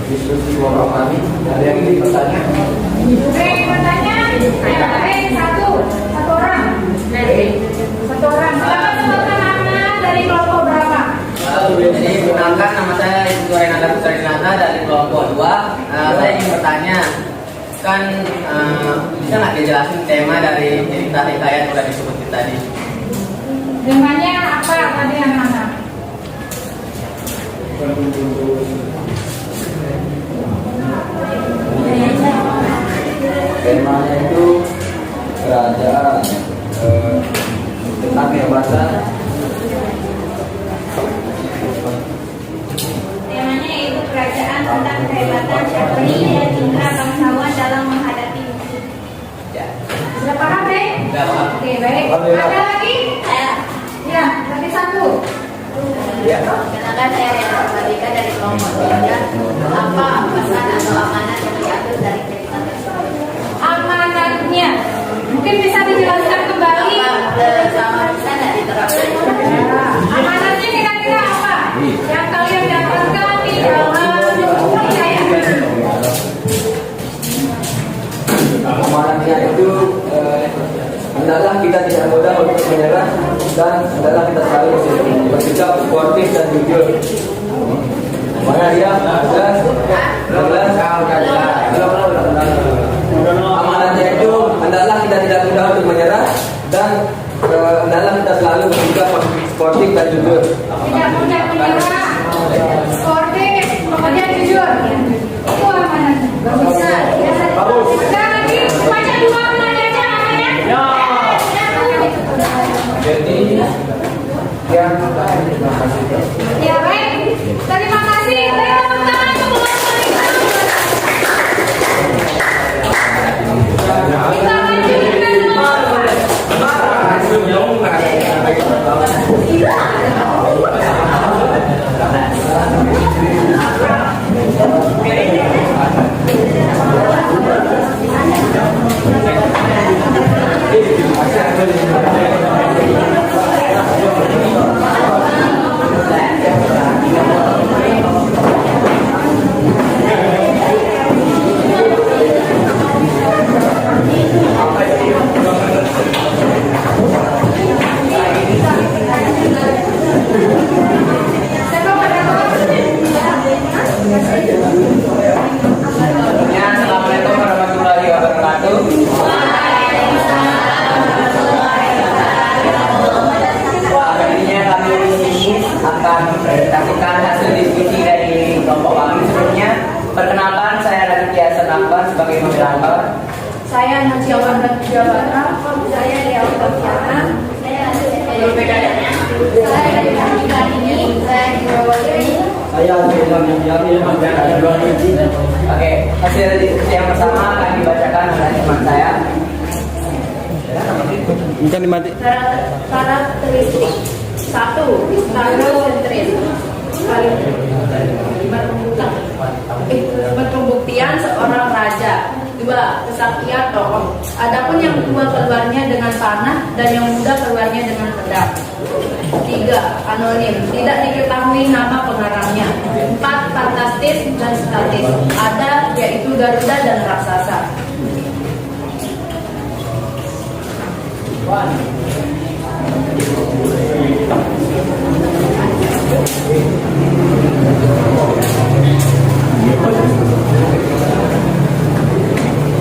diskusi kelompok kami. Ada yang ingin bertanya? Bertanya, satu orang. Satu orang. Silakan sebutkan nama dari kelompok berapa? Jadi perkenalkan, nama saya Ibu Renata Putrarinata dari kelompok 2. Saya ingin bertanya, kan bisa nggak dijelasin tema dari cerita hikayat yang sudah disebutin tadi? Temanya apa tadi anak-anak? Temanya itu kerajaan, tentang kehebatan. Temanya yaitu kerajaan tentang kehebatan Syafri dan Indra Bangsawan dalam menghadapi musuh. Sudah paham, Dek? Sudah paham. Oke, baik. Ada lagi? Ya, tadi satu. Kenalkan saya Rena Malika dari kelompok 3. Apa pesan atau amanat yang diambil dari cerita tersebut? Amanatnya mungkin bisa dijelaskan kembali. Sama bisa tidak diterapkan? Amanatnya kira-kira apa? Yang kalian dapatkan di dalam hikayat. Amanatnya itu hendaklah kita tidak mudah untuk menyerah dan hendaklah kita selalu bersikap sportif dan jujur. Mana dia? Amanatnya itu hendaklah kita tidak mudah untuk menyerah dan hendaklah kita selalu bersikap sportif dan jujur. Tidak mudah menyerah, sportif, pokoknya jujur. Itu amanat. Bisa. Sekali lagi, semuanya dua menit aja namanya. Jadi yang Ya baik, terima kasih. Beri tepuk tangan untuk kita lanjutkan Assalamualaikum warahmatullahi wabarakatuh. Akhirnya kami di sini akan mempresentasikan hasil diskusi dari kelompok kami sebelumnya. Perkenalkan, saya Raditya Senakban sebagai moderator. Saya Najia Wanda Jabatra, saya Lia Utamiana, saya dari pernikahan ini, saya di ini. Oke, hasil diskusi yang pertama akan dibacakan oleh teman saya. Bukan dimati. Karakteristik 1. Karosentris pembuktian seorang raja. 2. Kesaktian tokoh. Adapun yang kedua keluarnya dengan panah dan yang muda keluarnya dengan pedang. 3. Anonim, tidak diketahui nama pengarangnya. 4. Fantastis dan statis, ada yaitu Garuda dan raksasa.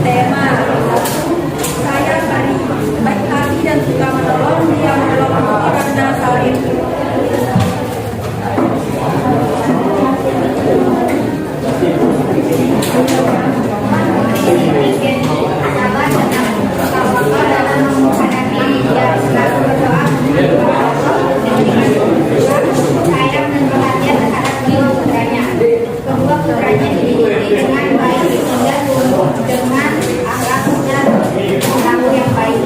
Tema 1. Saya Sari, baik hati dan suka menolong, yang menolong karena saling. Sayang dan perhatian terhadap kedua putranya. Kedua putranya dididik dengan baik sehingga tumbuh dengan akhlaknya perilaku yang baik.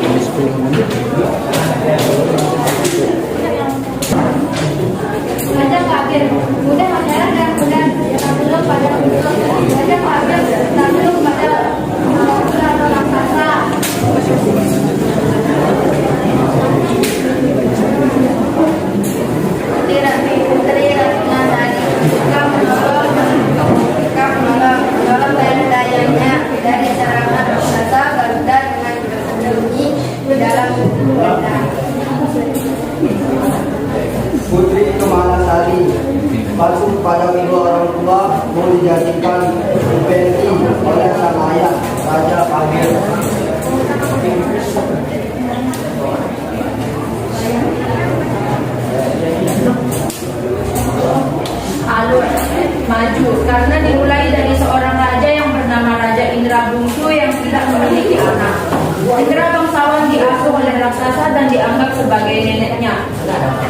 Raja kafir, mudah masyarakat dan mudah takluk pada Raja kafir takluk pada raksasa. Putri Ratna Sari suka menolong dan dayanya dari serangan raksasa Garuda dengan bersembunyi dalam gudang. Putri Kemalasari masuk pada kedua orang tua mau dijadikan penti oleh sang ayah Raja Kafir. Alur maju karena dimulai dari seorang raja yang bernama Raja Indra Bungsu yang tidak memiliki anak. Indra bangsawan diasuh oleh raksasa dan dianggap sebagai neneknya.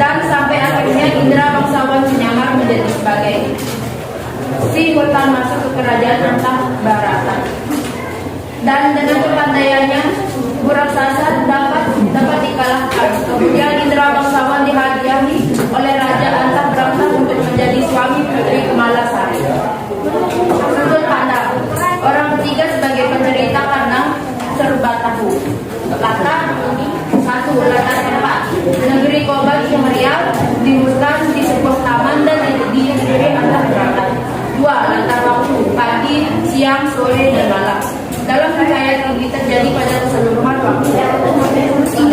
Dan sampai akhirnya Indra bangsawan menyamar menjadi sebagai si hutan masuk ke kerajaan Antah Barata. Dan dengan kepandaiannya, bu raksasa dapat dikalahkan. Kemudian Indra bangsawan dihadiahi oleh Raja Antah Barata untuk menjadi suami Putri Kemalasari. Sudut pandang orang ketiga sebagai pencerita karena serba tahu. Latar 1. Latar tempat negeri Kobat Syahrial di hutan di sebuah taman dan di negeri Antah Barata. 2. Latar waktu pagi, siang, sore, dan malam. Dalam riwayat ini terjadi pada keseluruhan waktu. 3.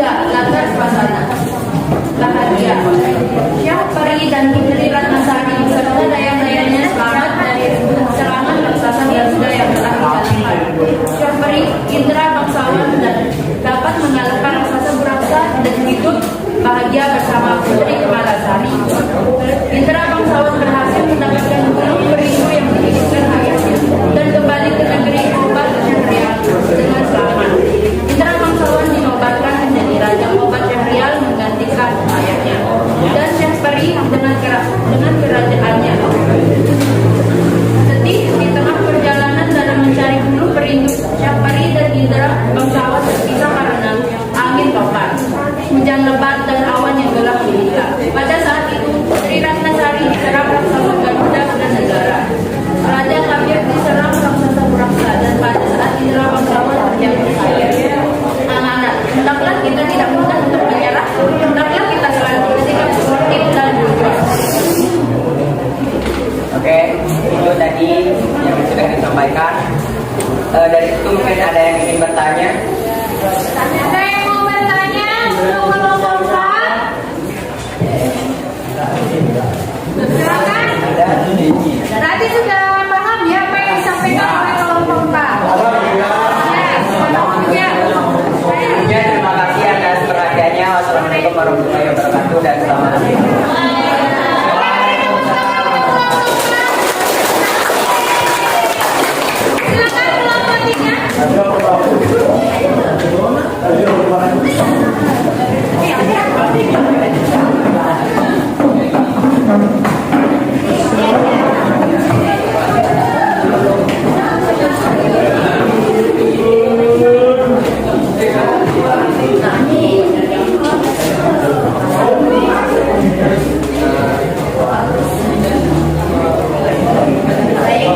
Baik,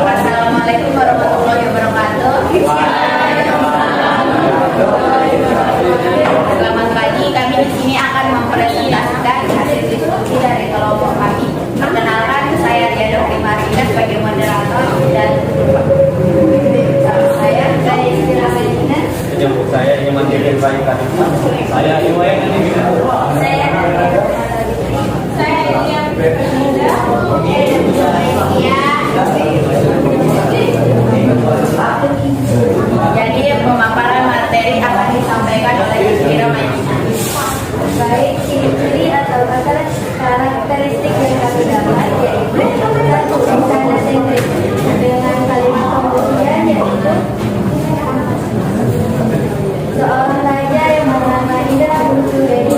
wassalamualaikum warahmatullahi wabarakatuh. Selamat pagi, kami di sini akan mempresentasikan hasil diskusi dari kelompok kami. Perkenalkan, saya Diana Primarina sebagai moderator dan saya dari istilah Medina. Saya Iman Deden Bayi Kadima. Saya Iwan ini. Jadi pemaparan materi akan disampaikan oleh Istiara Medina. Baik, ciri-ciri atau karakteristik yang kami dapat yaitu satu, tanda sentris dengan kalimat pembuktian yaitu seorang raja yang bernama Indra Bungsu dari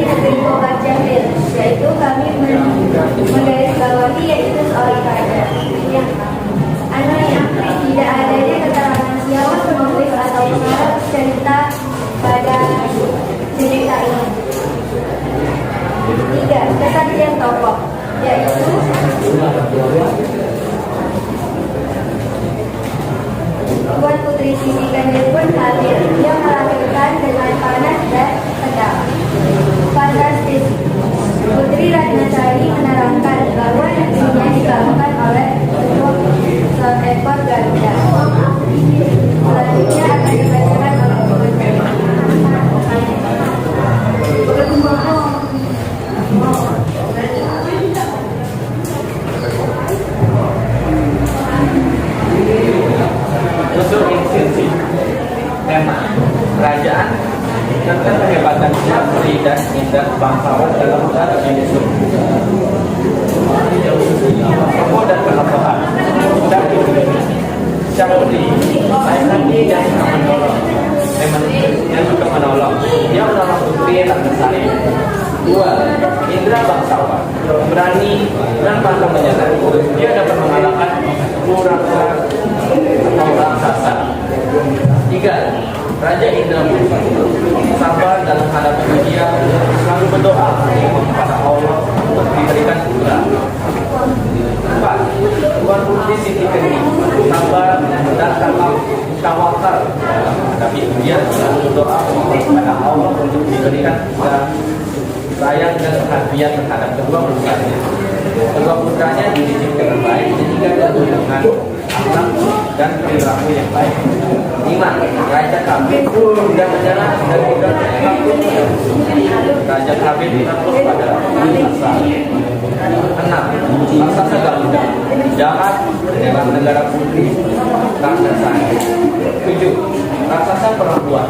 negeri Kobar Jambil, yaitu kami menggarisbawahi yaitu seorang raja. Yang aktif tidak adanya keterangan siapa penulis atau pengarang cerita pada cerita ini. 3. Kesaksian tokoh yaitu Tuan Putri Siti Kandir pun hadir. Dia melahirkan dengan panas dan tegang. Fantastis. Putri Ratnasari menerangkan bahwa negerinya dibangun oleh seekor garuda. Selanjutnya akan dibacakan oleh Unsur instansi tema kerajaan tentang kehebatan Syafri dan Indah bangsawan dalam cara yang disebut tokoh dan kehebatan Syafri Syafri yang suka menolong dia menolong putri Ratnasari. 2. Indra bangsawan berani dan pantang menyerah. Dia dapat mengalahkan Puraka atau raksasa. 3. Raja Indra sabar dalam hadapan ujian, selalu berdoa kepada Allah untuk diberikan putra. 4. Tuan Putri Siti Kandir sabar dan tawakal dalam menghadapi ujian, selalu berdoa kepada Allah untuk diberikan putra. Sayang dan perhatian terhadap kedua putranya. Kedua putranya dididik dengan baik sehingga jatuh dengan akhlak dan perilaku yang baik. 5. Raja Kabir tidak menyerah dan tidak takut. Raja Kabir takut pada raksasa. 6. Raksasa Garuda jahat dengan negara putri Ratnasari. 7. Raksasa perempuan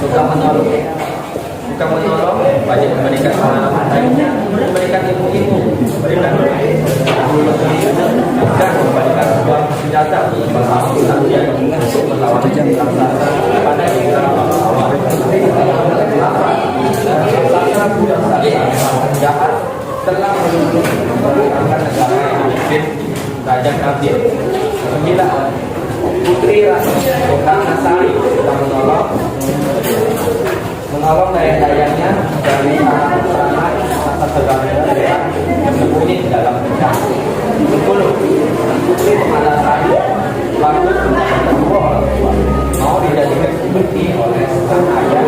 suka menolong, banyak memberikan pengalaman lainnya, memberikan ilmu-ilmu, memberikan dan memberikan sebuah senjata untuk melawan raksasa pada era awal. Raksasa jahat telah menggunakan negara yang dipimpin Raja Kabir. 9. Putri Ratnasari telah menolong daya-dayanya dari anak-anak raksasa Garuda yang bersembunyi di dalam hutan. 10. Putri Ratnasari waktu kedua orang tua mau dijadikan seperti oleh sang ayah.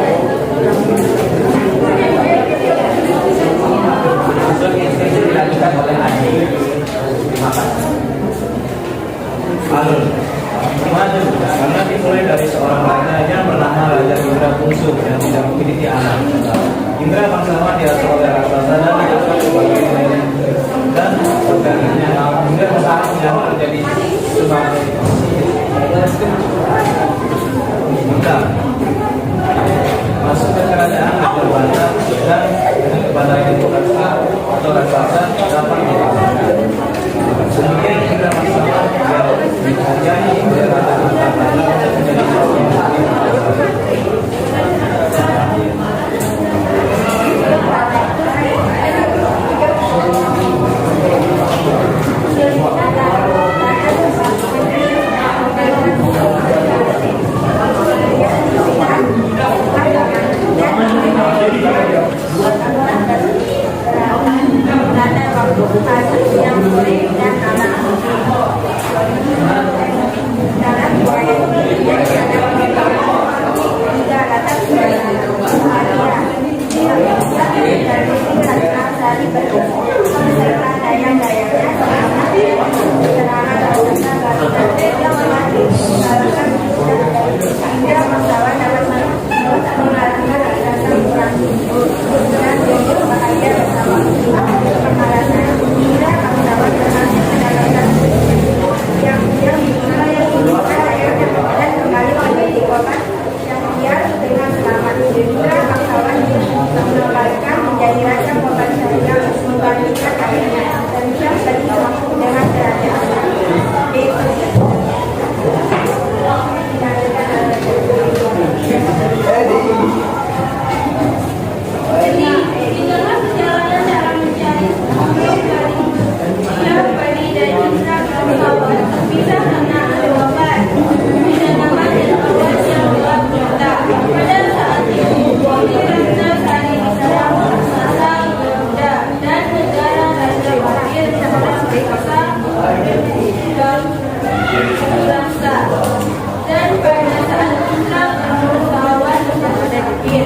Unsur instansi dilanjutkan oleh Adi. Terima kasih. Alur maju karena dimulai dari seorang raja yang bernama Raja Indra Bungsu yang tidak memiliki anak. Indra bangsawan diasuh oleh raksasa dan diangkat sebagai nenek dan pergantiannya Indra bersalah menyamar menjadi sebagai Indra masuk ke kerajaan Majapahit dan kepada ibu raksasa atau raksasa dapat dikalahkan. Kemudian Indra bangsawan jadi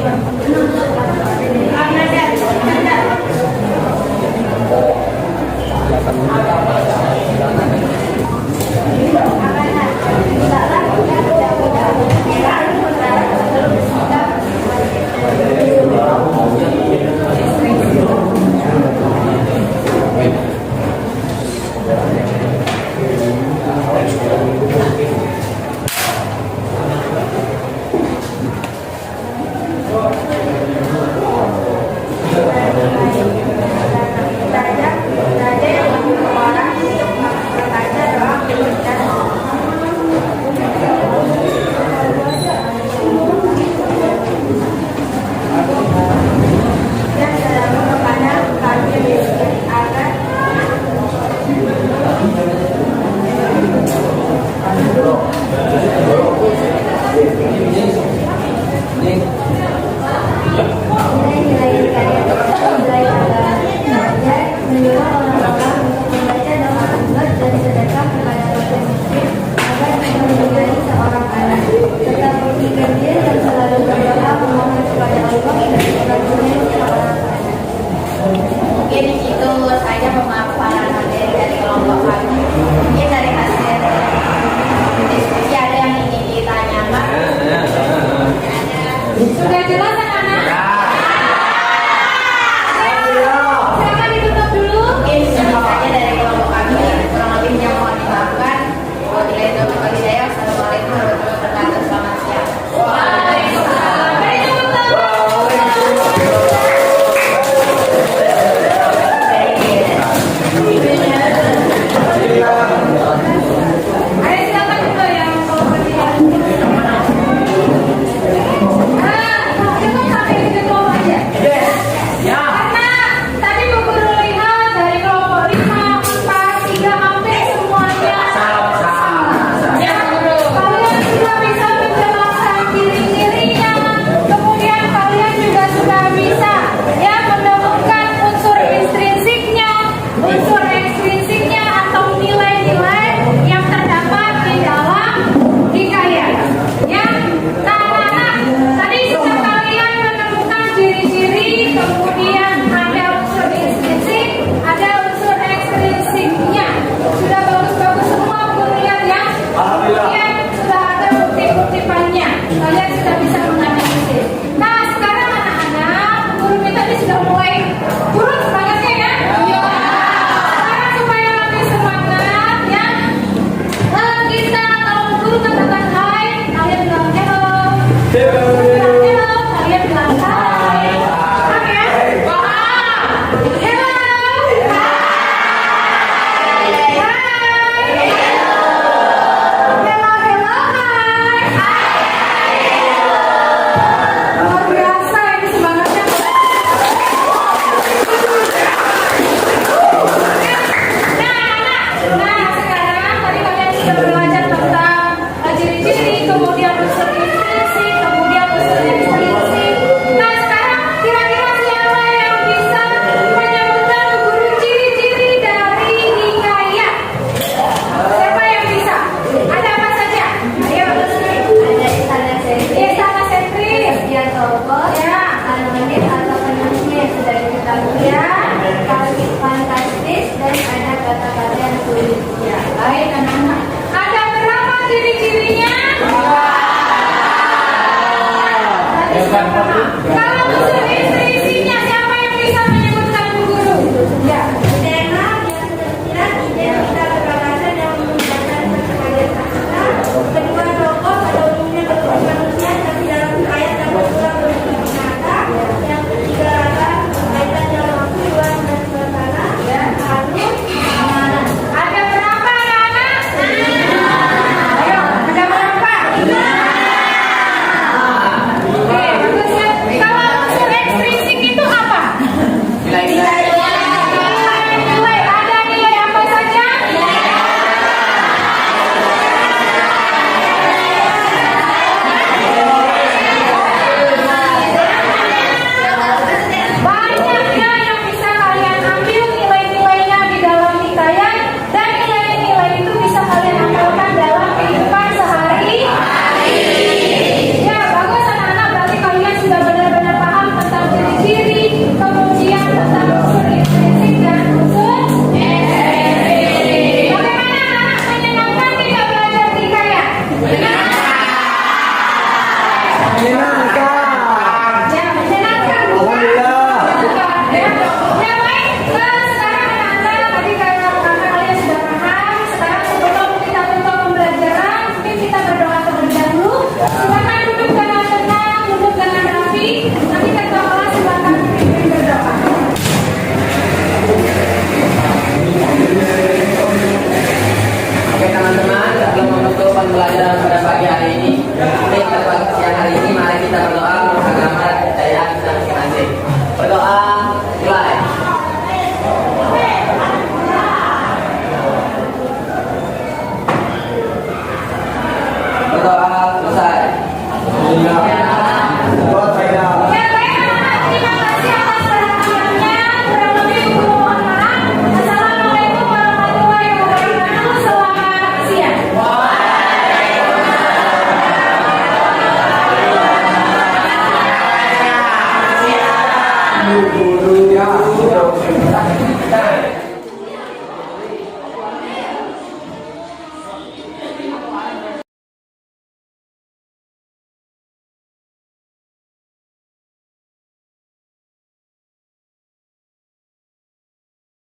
Baik. pelajaran pada pagi hari ini. Baik, pada siang hari ini mari kita berdoa agama dan percaya kita masing-masing. Berdoa, mulai. Berdoa, selesai. Buat saya. Ya, baik anak-anak, terima kasih atas perhatiannya. Kurang lebih guru mohon maaf. Assalamualaikum warahmatullahi wabarakatuh. Selamat siang. Gurunya